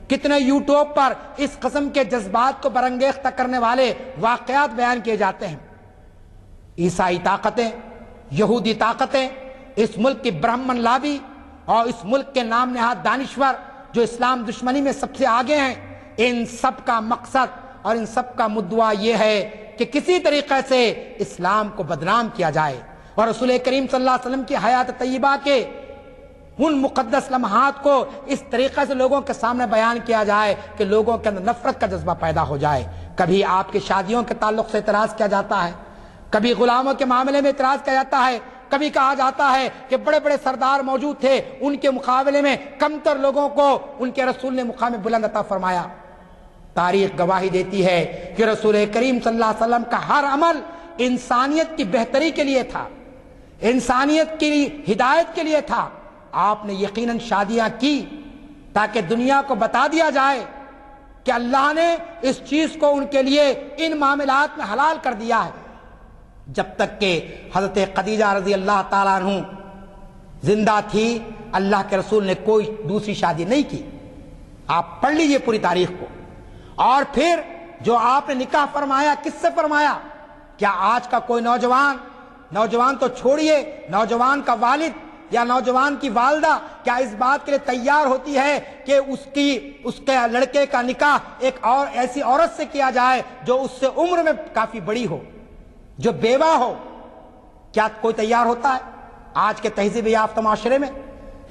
کتنے یوٹیوب پر اس قسم کے جذبات کو برانگیختہ کرنے والے واقعات بیان کیے جاتے ہیں۔ عیسائی طاقتیں، یہودی طاقتیں، اس ملک کی برہمن لابی اور اس ملک کے نام نہاد دانشور جو اسلام دشمنی میں سب سے آگے ہیں، ان سب کا مقصد اور ان سب کا مدعا یہ ہے کہ کسی طریقے سے اسلام کو بدنام کیا جائے اور رسول کریم صلی اللہ علیہ وسلم کی حیات طیبہ کے ان مقدس لمحات کو اس طریقے سے لوگوں کے سامنے بیان کیا جائے کہ لوگوں کے اندر نفرت کا جذبہ پیدا ہو جائے۔ کبھی آپ کی شادیوں کے تعلق سے اعتراض کیا جاتا ہے، کبھی غلاموں کے معاملے میں اعتراض کیا جاتا ہے، کبھی کہا جاتا ہے کہ بڑے بڑے سردار موجود تھے، ان کے مقابلے میں کمتر لوگوں کو ان کے رسول نے مقام بلند عطا فرمایا۔ تاریخ گواہی دیتی ہے کہ رسول کریم صلی اللہ علیہ وسلم کا ہر عمل انسانیت کی بہتری کے لیے تھا، انسانیت کی ہدایت کے لیے تھا۔ آپ نے یقیناً شادیاں کی تاکہ دنیا کو بتا دیا جائے کہ اللہ نے اس چیز کو ان کے لیے ان معاملات میں حلال کر دیا ہے۔ جب تک کہ حضرت خدیجہ رضی اللہ تعالیٰ عنہ زندہ تھی، اللہ کے رسول نے کوئی دوسری شادی نہیں کی۔ آپ پڑھ لیجئے پوری تاریخ کو۔ اور پھر جو آپ نے نکاح فرمایا، کس سے فرمایا؟ کیا آج کا کوئی نوجوان تو چھوڑیے، نوجوان کا والد یا نوجوان کی والدہ کیا اس بات کے لیے تیار ہوتی ہے کہ اس کے لڑکے کا نکاح ایک اور ایسی عورت سے کیا جائے جو اس سے عمر میں کافی بڑی ہو، جو بیوہ ہو؟ کیا کوئی تیار ہوتا ہے آج کے تہذیب یافتہ معاشرے میں؟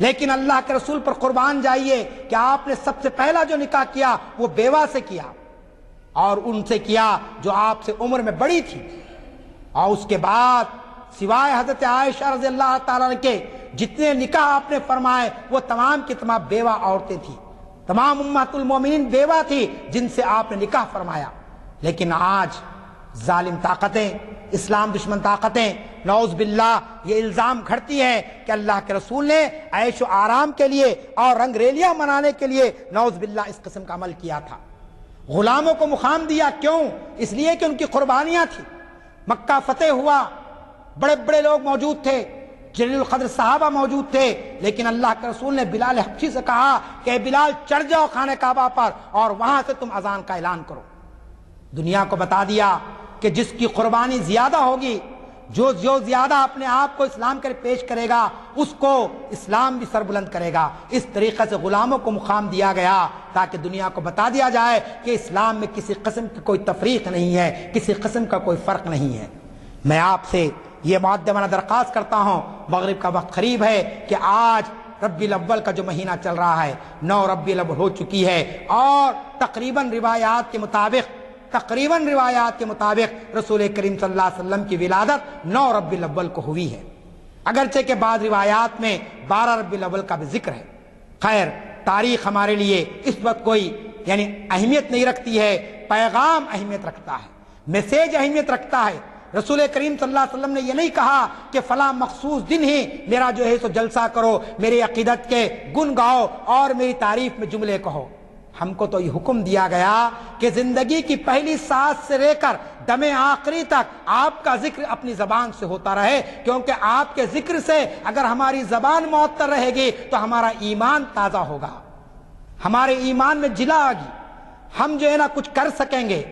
لیکن اللہ کے رسول پر قربان جائیے کہ آپ نے سب سے پہلا جو نکاح کیا وہ بیوہ سے کیا، اور ان سے کیا جو آپ سے عمر میں بڑی تھی۔ اور اس کے بعد سوائے حضرت عائشہ رضی اللہ تعالیٰ کے جتنے نکاح آپ نے فرمائے وہ تمام کی تمام بیوہ عورتیں تھیں، تمام امہات المومنین بیوہ تھی جن سے آپ نے نکاح فرمایا۔ لیکن آج ظالم طاقتیں، اسلام دشمن طاقتیں نعوذ باللہ یہ الزام گھڑتی ہیں کہ اللہ کے رسول نے عیش و آرام کے لیے اور رنگ ریلیاں منانے کے لیے نعوذ باللہ اس قسم کا عمل کیا تھا۔ غلاموں کو مقام دیا، کیوں؟ اس لیے کہ ان کی قربانیاں تھیں۔ مکہ فتح ہوا، بڑے بڑے لوگ موجود تھے، جلیل القدر صحابہ موجود تھے، لیکن اللہ کے رسول نے بلال حبشی سے کہا کہ بلال چڑھ جاؤ خانہ کعبہ پر اور وہاں سے تم اذان کا اعلان کرو۔ دنیا کو بتا دیا کہ جس کی قربانی زیادہ ہوگی، جو زیادہ اپنے آپ کو اسلام کے لیے پیش کرے گا، اس کو اسلام بھی سربلند کرے گا۔ اس طریقے سے غلاموں کو مقام دیا گیا تاکہ دنیا کو بتا دیا جائے کہ اسلام میں کسی قسم کی کوئی تفریق نہیں ہے، کسی قسم کا کوئی فرق نہیں ہے۔ میں آپ سے یہ مؤدبانہ درخواست کرتا ہوں، مغرب کا وقت قریب ہے کہ آج ربیع الاول کا جو مہینہ چل رہا ہے، 9 ربیع الاول ہو چکی ہے، اور تقریباً روایات کے مطابق رسول کریم صلی اللہ علیہ وسلم کی ولادت 9 ربیع الاول کو ہوئی ہے، اگرچہ کہ بعض روایات میں 12 ربیع الاول کا بھی ذکر ہے۔ خیر، تاریخ ہمارے لیے اس وقت کوئی اہمیت نہیں رکھتی ہے، پیغام اہمیت رکھتا ہے، میسیج اہمیت رکھتا ہے۔ رسول کریم صلی اللہ علیہ وسلم نے یہ نہیں کہا کہ فلاں مخصوص دن ہی میرا جو ہے سو جلسہ کرو، میری عقیدت کے گن گاؤ اور میری تعریف میں جملے کہو۔ ہم کو تو یہ حکم دیا گیا کہ زندگی کی پہلی سانس سے لے کر دم آخری تک آپ کا ذکر اپنی زبان سے ہوتا رہے، کیونکہ آپ کے ذکر سے اگر ہماری زبان معطر رہے گی تو ہمارا ایمان تازہ ہوگا، ہمارے ایمان میں جلا آگی، ہم جو ہے نا کچھ کر سکیں گے۔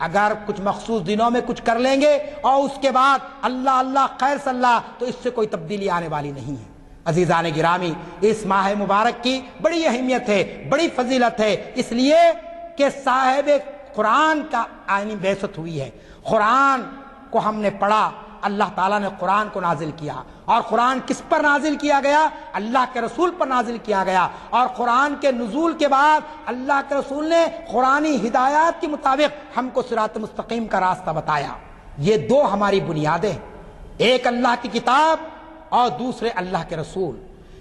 اگر کچھ مخصوص دنوں میں کچھ کر لیں گے اور اس کے بعد اللہ اللہ خیر صلی اللہ، تو اس سے کوئی تبدیلی آنے والی نہیں ہے۔ عزیزان گرامی، اس ماہ مبارک کی بڑی اہمیت ہے، بڑی فضیلت ہے، اس لیے کہ صاحب قرآن کا بعثت ہوئی ہے۔ قرآن کو ہم نے پڑھا، اللہ تعالیٰ نے قرآن کو نازل کیا، اور قرآن کس پر نازل کیا گیا؟ اللہ کے رسول پر نازل کیا گیا، اور قرآن کے نزول کے بعد اللہ کے رسول نے قرآنی ہدایات کے مطابق ہم کو صراط مستقیم کا راستہ بتایا۔ یہ دو ہماری بنیادیں، ایک اللہ کی کتاب اور دوسرے اللہ کے رسول۔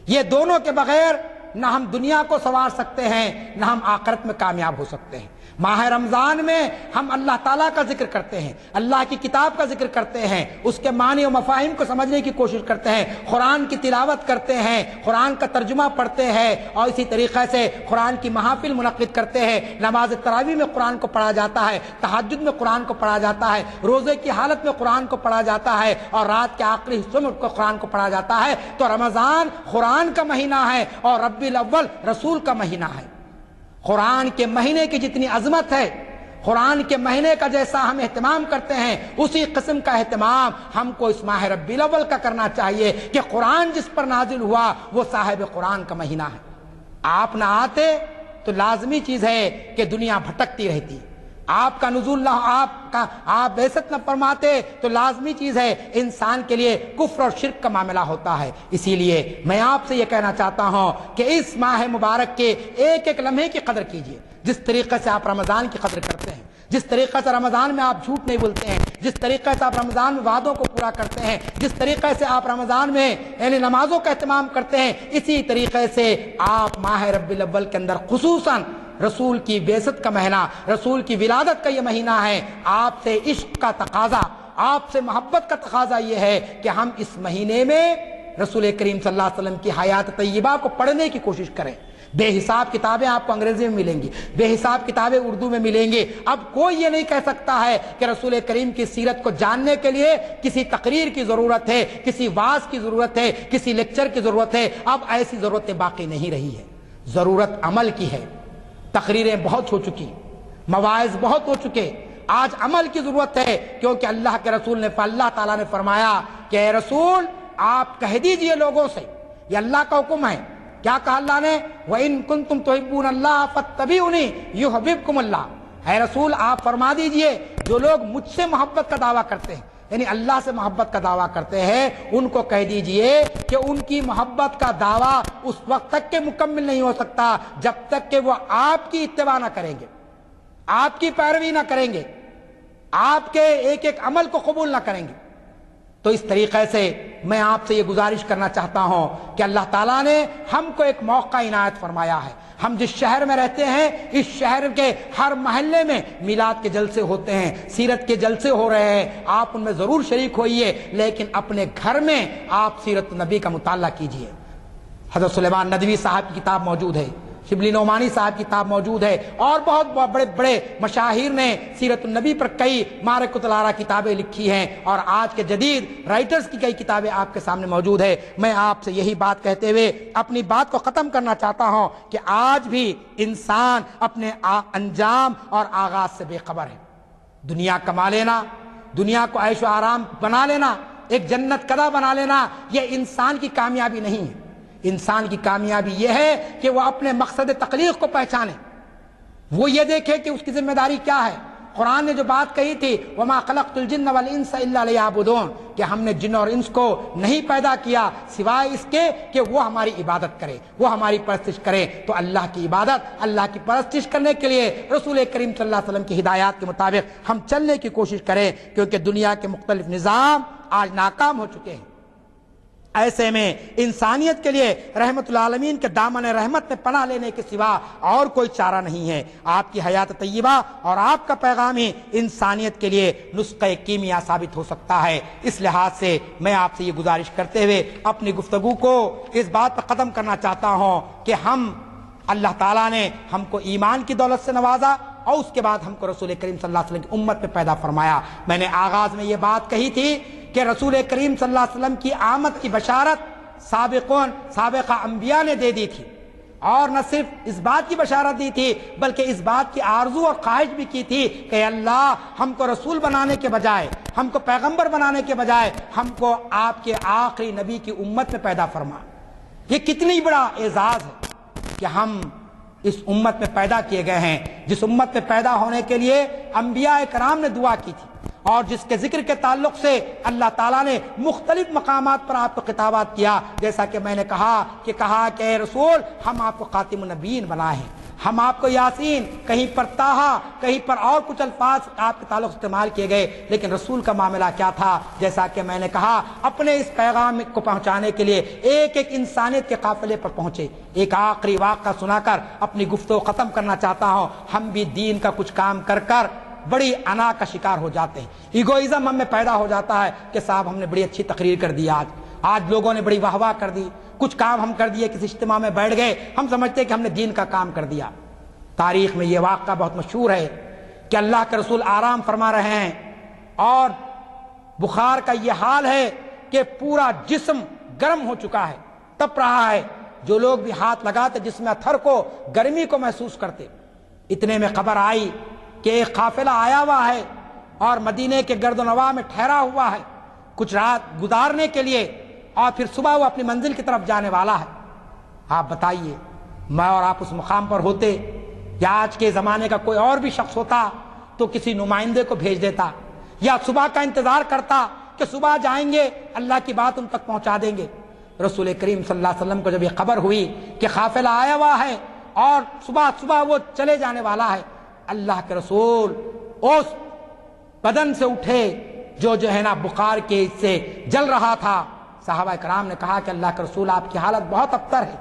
یہ دونوں کے بغیر نہ ہم دنیا کو سنوار سکتے ہیں، نہ ہم آخرت میں کامیاب ہو سکتے ہیں۔ ماہ رمضان میں ہم اللہ تعالیٰ کا ذکر کرتے ہیں، اللہ کی کتاب کا ذکر کرتے ہیں، اس کے معنی و مفاہیم کو سمجھنے کی کوشش کرتے ہیں، قرآن کی تلاوت کرتے ہیں، قرآن کا ترجمہ پڑھتے ہیں، اور اسی طریقے سے قرآن کی محافل منعقد کرتے ہیں۔ نماز تراویح میں قرآن کو پڑھا جاتا ہے، تہجد میں قرآن کو پڑھا جاتا ہے، روزے کی حالت میں قرآن کو پڑھا جاتا ہے، اور رات کے آخری حصوں میں قرآن کو پڑھا جاتا ہے۔ تو رمضان قرآن کا مہینہ ہے اور ربیع الاول رسول کا مہینہ ہے۔ قرآن کے مہینے کی جتنی عظمت ہے، قرآن کے مہینے کا جیسا ہم اہتمام کرتے ہیں اسی قسم کا اہتمام ہم کو اس ماہ ربیع الاول کا کرنا چاہیے کہ قرآن جس پر نازل ہوا وہ صاحب قرآن کا مہینہ ہے۔ آپ نہ آتے تو لازمی چیز ہے کہ دنیا بھٹکتی رہتی، آپ کا نزول نہ آپ بعثت نہ فرماتے تو لازمی چیز ہے انسان کے لیے کفر اور شرک کا معاملہ ہوتا ہے۔ اسی لیے میں آپ سے یہ کہنا چاہتا ہوں کہ اس ماہ مبارک کے ایک ایک لمحے کی قدر کیجیے، جس طریقے سے آپ رمضان کی قدر کرتے ہیں، جس طریقے سے رمضان میں آپ جھوٹ نہیں بولتے ہیں، جس طریقے سے آپ رمضان میں وعدوں کو پورا کرتے ہیں، جس طریقے سے آپ رمضان میں یعنی نمازوں کا اہتمام کرتے ہیں، اسی طریقے سے آپ ماہ ربیع الاول کے اندر خصوصاً رسول کی بعثت کا مہینہ، رسول کی ولادت کا یہ مہینہ ہے، آپ سے عشق کا تقاضا، آپ سے محبت کا تقاضا یہ ہے کہ ہم اس مہینے میں رسول کریم صلی اللہ علیہ وسلم کی حیات طیبہ کو پڑھنے کی کوشش کریں۔ بے حساب کتابیں آپ کو انگریزی میں ملیں گی، بے حساب کتابیں اردو میں ملیں گی، اب کوئی یہ نہیں کہہ سکتا ہے کہ رسول کریم کی سیرت کو جاننے کے لیے کسی تقریر کی ضرورت ہے، کسی واعظ کی ضرورت ہے، کسی لیکچر کی ضرورت ہے۔ اب ایسی ضرورتیں باقی نہیں رہی ہے، ضرورت عمل کی ہے۔ تقریریں بہت ہو چکی، مواعظ بہت ہو چکے، آج عمل کی ضرورت ہے، کیونکہ اللہ کے رسول نے اللہ تعالیٰ نے فرمایا کہ اے رسول آپ کہہ دیجئے لوگوں سے، یہ اللہ کا حکم ہے۔ کیا کہا اللہ نے؟ وَإِن كُنتُمْ تُحِبُّونَ اللَّهَ فَاتَّبِعُونِي يُحْبِبْكُمُ اللَّهُ۔ اے رسول آپ فرما دیجئے جو لوگ مجھ سے محبت کا دعویٰ کرتے ہیں، یعنی اللہ سے محبت کا دعویٰ کرتے ہیں، ان کو کہہ دیجئے کہ ان کی محبت کا دعویٰ اس وقت تک کے مکمل نہیں ہو سکتا جب تک کہ وہ آپ کی اتباع نہ کریں گے، آپ کی پیروی نہ کریں گے، آپ کے ایک ایک عمل کو قبول نہ کریں گے۔ تو اس طریقے سے میں آپ سے یہ گزارش کرنا چاہتا ہوں کہ اللہ تعالیٰ نے ہم کو ایک موقع عنایت فرمایا ہے۔ ہم جس شہر میں رہتے ہیں اس شہر کے ہر محلے میں میلاد کے جلسے ہوتے ہیں، سیرت کے جلسے ہو رہے ہیں، آپ ان میں ضرور شریک ہوئیے، لیکن اپنے گھر میں آپ سیرت نبی کا مطالعہ کیجئے۔ حضرت سلیمان ندوی صاحب کی کتاب موجود ہے، شبلی نعمانی صاحب کی کتاب موجود ہے، اور بہت بڑے بڑے مشاہیر نے سیرت النبی پر کئی معرکۃ الآراء کتابیں لکھی ہیں، اور آج کے جدید رائٹرز کی کئی کتابیں آپ کے سامنے موجود ہے۔ میں آپ سے یہی بات کہتے ہوئے اپنی بات کو ختم کرنا چاہتا ہوں کہ آج بھی انسان اپنے انجام اور آغاز سے بے خبر ہے۔ دنیا کما لینا، دنیا کو عیش و آرام بنا لینا، ایک جنت کدہ بنا لینا، یہ انسان کی کامیابی نہیں ہے۔ انسان کی کامیابی یہ ہے کہ وہ اپنے مقصد تخلیق کو پہچانے، وہ یہ دیکھے کہ اس کی ذمہ داری کیا ہے۔ قرآن نے جو بات کہی تھی وَمَا خَلَقْتُ الْجِنَّ وَالْإِنسَ إِلَّا لِيَعْبُدُونَ، کہ ہم نے جن اور انس کو نہیں پیدا کیا سوائے اس کے کہ وہ ہماری عبادت کرے، وہ ہماری پرستش کرے۔ تو اللہ کی عبادت، اللہ کی پرستش کرنے کے لیے رسول کریم صلی اللہ علیہ وسلم کی ہدایات کے مطابق ہم چلنے کی کوشش کریں، کیونکہ دنیا کے مختلف نظام آج ناکام ہو چکے ہیں۔ ایسے میں انسانیت کے لیے رحمت العالمین کے دامن رحمت میں پناہ لینے کے سوا اور کوئی چارہ نہیں ہے۔ آپ کی حیات طیبہ اور آپ کا پیغام ہی انسانیت کے لیے نسخہ کیمیا ثابت ہو سکتا ہے۔ اس لحاظ سے میں آپ سے یہ گزارش کرتے ہوئے اپنی گفتگو کو اس بات پر ختم کرنا چاہتا ہوں کہ اللہ تعالیٰ نے ہم کو ایمان کی دولت سے نوازا، اور اس کے بعد ہم کو رسول کریم صلی اللہ علیہ وسلم کی امت میں پیدا فرمایا۔ میں نے آغاز میں یہ بات کہی تھی کہ رسول کریم صلی اللہ علیہ وسلم کی آمد کی بشارت سابقہ انبیاء نے دے دی تھی، اور نہ صرف اس بات کی بشارت دی تھی بلکہ اس بات کی آرزو اور خواہش بھی کی تھی کہ اللہ ہم کو رسول بنانے کے بجائے، ہم کو پیغمبر بنانے کے بجائے ہم کو آپ کے آخری نبی کی امت میں پیدا فرما۔ یہ کتنی بڑا اعزاز ہے کہ ہم اس امت میں پیدا کیے گئے ہیں، جس امت میں پیدا ہونے کے لیے انبیاء کرام نے دعا کی تھی، اور جس کے ذکر کے تعلق سے اللہ تعالیٰ نے مختلف مقامات پر آپ کو خطابات کیا، جیسا کہ میں نے کہا کہ اے رسول ہم آپ کو خاتم النبیین بنائے ہیں، ہم آپ کو یاسین، کہیں پر طٰہٰ، کہیں پر اور کچھ الفاظ آپ کے تعلق استعمال کیے گئے، لیکن رسول کا معاملہ کیا تھا؟ جیسا کہ میں نے کہا اپنے اس پیغام کو پہنچانے کے لیے ایک ایک انسانیت کے قافلے پر پہنچے۔ ایک آخری واقعہ سنا کر اپنی گفتگو ختم کرنا چاہتا ہوں۔ ہم بھی دین کا کچھ کام کر کر بڑی انا کا شکار ہو جاتے ہیں، ایگوئزم ہم میں پیدا ہو جاتا ہے کہ صاحب ہم نے بڑی اچھی تقریر کر دی، آج لوگوں نے بڑی واہ واہ کر دی، کچھ کام ہم کر دیے، کسی اجتماع میں بیٹھ گئے، ہم سمجھتے کہ ہم نے دین کا کام کر دیا۔ تاریخ میں یہ واقعہ بہت مشہور ہے کہ اللہ کے رسول آرام فرما رہے ہیں اور بخار کا یہ حال ہے کہ پورا جسم گرم ہو چکا ہے، تپ رہا ہے، جو لوگ بھی ہاتھ لگاتے جسم اتھر کو، گرمی کو محسوس کرتے۔ اتنے میں خبر آئی کہ ایک قافلہ آیا ہوا ہے اور مدینے کے گرد و نواح میں ٹھہرا ہوا ہے کچھ رات گزارنے کے لیے، اور پھر صبح وہ اپنی منزل کی طرف جانے والا ہے۔ آپ بتائیے، میں اور آپ اس مقام پر ہوتے یا آج کے زمانے کا کوئی اور بھی شخص ہوتا تو کسی نمائندے کو بھیج دیتا یا صبح کا انتظار کرتا کہ صبح جائیں گے اللہ کی بات ان تک پہنچا دیں گے۔ رسول کریم صلی اللہ علیہ وسلم کو جب یہ خبر ہوئی کہ قافلہ آیا ہوا ہے اور صبح وہ چلے جانے والا ہے، اللہ کے رسول اس بدن سے اٹھے جو ہے نا بخار کے سے جل رہا تھا۔ صحابہ کرام نے کہا کہ اللہ کے رسول آپ کی حالت بہت ابتر ہے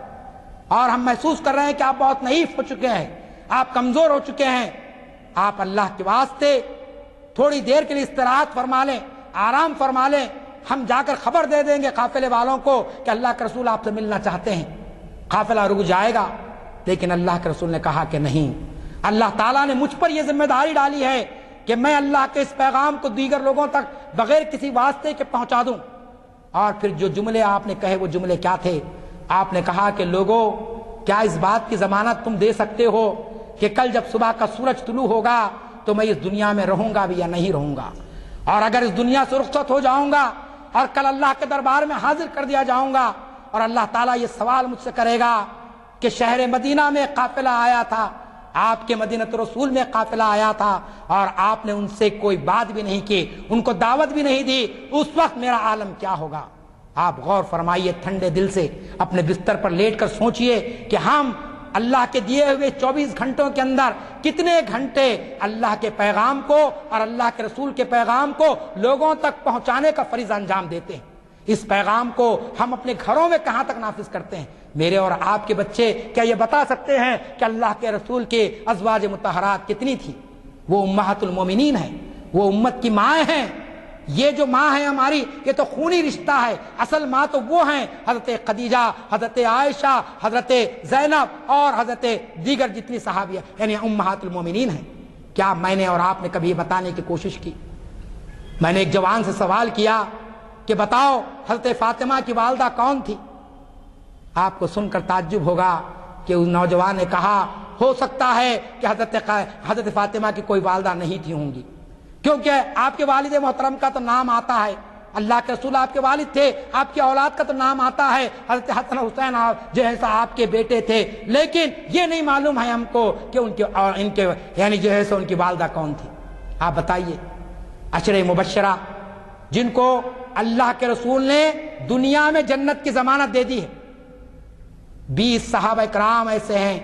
اور ہم محسوس کر رہے ہیں کہ آپ بہت نحیف ہو چکے ہیں، آپ کمزور ہو چکے ہیں، آپ اللہ کے واسطے تھوڑی دیر کے لیے استراحت فرما لیں، آرام فرما لیں، ہم جا کر خبر دے دیں گے قافلے والوں کو کہ اللہ کے رسول آپ سے ملنا چاہتے ہیں۔ قافلہ رک جائے گا، لیکن اللہ کے رسول نے کہا کہ نہیں، اللہ تعالیٰ نے مجھ پر یہ ذمہ داری ڈالی ہے کہ میں اللہ کے اس پیغام کو دیگر لوگوں تک بغیر کسی واسطے کے پہنچا دوں۔ اور پھر جو جملے آپ نے کہے وہ جملے کیا تھے؟ آپ نے کہا کہ لوگوں، کیا اس بات کی ضمانت تم دے سکتے ہو کہ کل جب صبح کا سورج طلوع ہوگا تو میں اس دنیا میں رہوں گا بھی یا نہیں رہوں گا؟ اور اگر اس دنیا سے رخصت ہو جاؤں گا اور کل اللہ کے دربار میں حاضر کر دیا جاؤں گا اور اللہ تعالیٰ یہ سوال مجھ سے کرے گا کہ شہر مدینہ میں قافلہ آیا تھا، آپ کے مدینہ رسول میں قافلہ آیا تھا اور آپ نے ان سے کوئی بات بھی نہیں کی، ان کو دعوت بھی نہیں دی، اس وقت میرا عالم کیا ہوگا؟ آپ غور فرمائیے، ٹھنڈے دل سے اپنے بستر پر لیٹ کر سوچئے کہ ہم اللہ کے دیے ہوئے 24 گھنٹوں کے اندر کتنے گھنٹے اللہ کے پیغام کو اور اللہ کے رسول کے پیغام کو لوگوں تک پہنچانے کا فریضہ انجام دیتے ہیں۔ اس پیغام کو ہم اپنے گھروں میں کہاں تک نافذ کرتے ہیں؟ میرے اور آپ کے بچے کیا یہ بتا سکتے ہیں کہ اللہ کے رسول کے ازواج مطہرات کتنی تھی؟ وہ امہات المومنین ہیں، وہ امت کی ماں ہیں۔ یہ جو ماں ہے ہماری، یہ تو خونی رشتہ ہے، اصل ماں تو وہ ہیں حضرت خدیجہ، حضرت عائشہ، حضرت زینب اور حضرت دیگر جتنی صحابیہ یعنی امہات المومنین ہیں۔ کیا میں نے اور آپ نے کبھی بتانے کی کوشش کی؟ میں نے ایک جوان سے سوال کیا کہ بتاؤ حضرت فاطمہ کی والدہ کون تھی؟ آپ کو سن کر تعجب ہوگا کہ اس نوجوان نے کہا ہو سکتا ہے کہ حضرت فاطمہ کی کوئی والدہ نہیں تھی ہوں گی، کیونکہ آپ کے والد محترم کا تو نام آتا ہے، اللہ کے رسول آپ کے والد تھے، آپ کی اولاد کا تو نام آتا ہے، حضرت حسن حسین جیسا آپ کے بیٹے تھے، لیکن یہ نہیں معلوم ہے ہم کو کہ ان کے یعنی جو ہے سو ان کی والدہ کون تھی۔ آپ بتائیے، عشرہ مبشرہ جن کو اللہ کے رسول نے دنیا میں جنت کی ضمانت دے دی ہے، 20 صحابہ کرام ایسے ہیں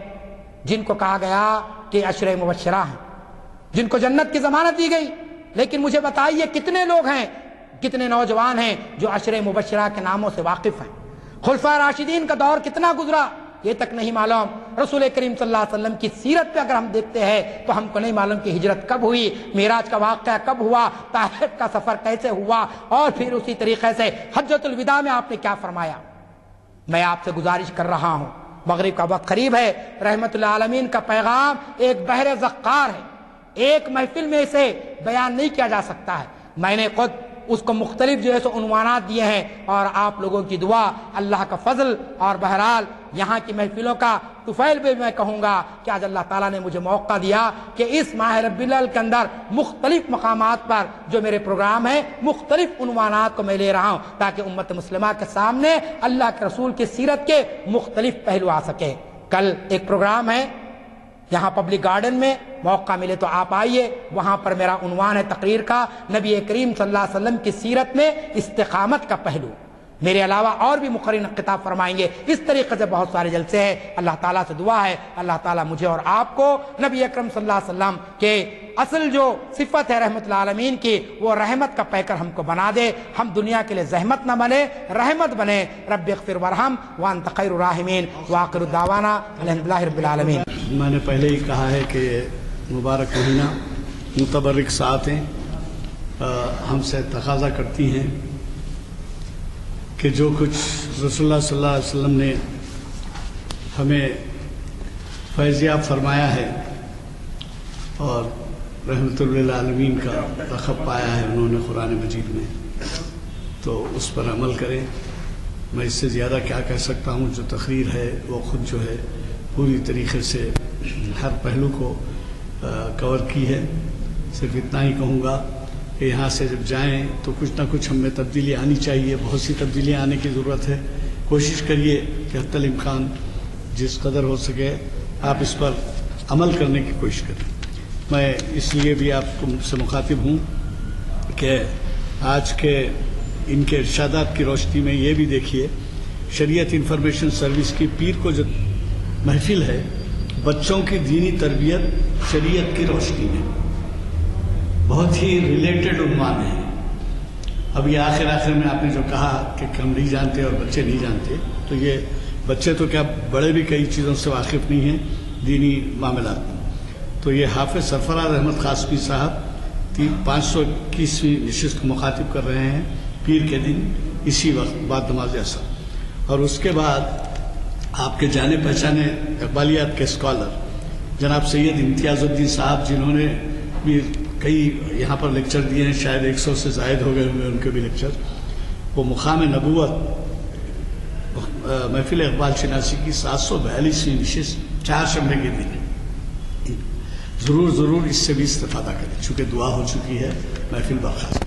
جن کو کہا گیا کہ عشرہ مبشرہ ہیں، جن کو جنت کی ضمانت دی گئی، لیکن مجھے بتائیے کتنے لوگ ہیں، کتنے نوجوان ہیں جو عشرہ مبشرہ کے ناموں سے واقف ہیں؟ خلفائے راشدین کا دور کتنا گزرا یہ تک نہیں معلوم۔ رسول کریم صلی اللہ علیہ وسلم کی سیرت پہ اگر ہم دیکھتے ہیں تو ہم کو نہیں معلوم کہ ہجرت کب ہوئی، معراج کا واقعہ کب ہوا، طائف کا سفر کیسے ہوا، اور پھر اسی طریقے سے حجۃ الوداع میں آپ نے کیا فرمایا۔ میں آپ سے گزارش کر رہا ہوں، مغرب کا وقت قریب ہے، رحمت للعالمین کا پیغام ایک بحر زخار ہے، ایک محفل میں اسے بیان نہیں کیا جا سکتا ہے۔ میں نے خود اس کو مختلف جو ہے سو عنوانات دیے ہیں، اور آپ لوگوں کی دعا، اللہ کا فضل، اور بہرحال یہاں کی محفلوں کا طفیل بھی میں کہوں گا کہ آج اللہ تعالیٰ نے مجھے موقع دیا کہ اس ماہ ربیع الاول کے اندر مختلف مقامات پر جو میرے پروگرام ہیں، مختلف عنوانات کو میں لے رہا ہوں تاکہ امت مسلمہ کے سامنے اللہ کے رسول کی سیرت کے مختلف پہلو آ سکے۔ کل ایک پروگرام ہے یہاں پبلک گارڈن میں، موقع ملے تو آپ آئیے، وہاں پر میرا عنوان ہے تقریر کا نبی کریم صلی اللہ علیہ وسلم کی سیرت میں استقامت کا پہلو۔ میرے علاوہ اور بھی مقررین خطاب فرمائیں گے۔ اس طریقے سے بہت سارے جلسے ہیں۔ اللہ تعالیٰ سے دعا ہے اللہ تعالیٰ مجھے اور آپ کو نبی اکرم صلی اللہ علیہ وسلم کے اصل جو صفت ہے رحمت العالمین کی، وہ رحمت کا پیکر ہم کو بنا دے، ہم دنیا کے لیے زحمت نہ بنے، رحمت بنے۔ رب اغفر وارحم وانت خیر الراحمین وآخر دعوانا الحمدللہ رب العالمین۔ میں نے پہلے ہی کہا ہے کہ مبارک مہینہ متبرک ساعتیں ہم سے تقاضا کرتی ہیں کہ جو کچھ رسول اللہ صلی اللہ علیہ وسلم نے ہمیں فیضیاب فرمایا ہے اور رحمت للعالمین کا لقب پایا ہے انہوں نے قرآن مجید میں، تو اس پر عمل کریں۔ میں اس سے زیادہ کیا کہہ سکتا ہوں؟ جو تقریر ہے وہ خود جو ہے پوری طریقے سے ہر پہلو کو کور کی ہے. صرف اتنا ہی کہوں گا کہ یہاں سے جب جائیں تو کچھ نہ کچھ ہم میں تبدیلی آنی چاہیے. بہت سی تبدیلیاں آنے کی ضرورت ہے. کوشش کریے کہ حتی الامکان جس قدر ہو سکے آپ اس پر عمل کرنے کی کوشش کریں. میں اس لیے بھی آپ کو سے مخاطب ہوں کہ آج کے ان کے ارشادات کی روشنی میں یہ بھی دیکھیے شریعت انفارمیشن سروس کی پیر کو جو محفل ہے بچوں کی دینی تربیت شریعت کی روشنی میں بہت ہی ریلیٹڈ عنوان ہے. اب یہ آخر میں آپ نے جو کہا کہ ہم نہیں جانتے اور بچے نہیں جانتے تو یہ بچے تو کیا بڑے بھی کئی چیزوں سے واقف نہیں ہیں دینی معاملات میں. تو یہ حافظ سرفراز احمد قاسمی صاحب 521ویں نشست کو مخاطب کر رہے ہیں پیر کے دن اسی وقت بعد نماز عصر. اور اس کے بعد آپ کے جانے پہچانے اقبالیات کے اسکالر جناب سید امتیاز الدین صاحب جنہوں نے بھی کئی یہاں پر لیکچر دیے ہیں شاید 100 سے زائد ہو گئے ہوئے ان کے بھی لیکچر. وہ مقام نبوت محفل اقبال شناسی کی 742ویں نشست 4 شنبے کے دن ضرور اس سے بھی استفادہ کریں چونکہ دعا ہو چکی ہے. محفل برخاست.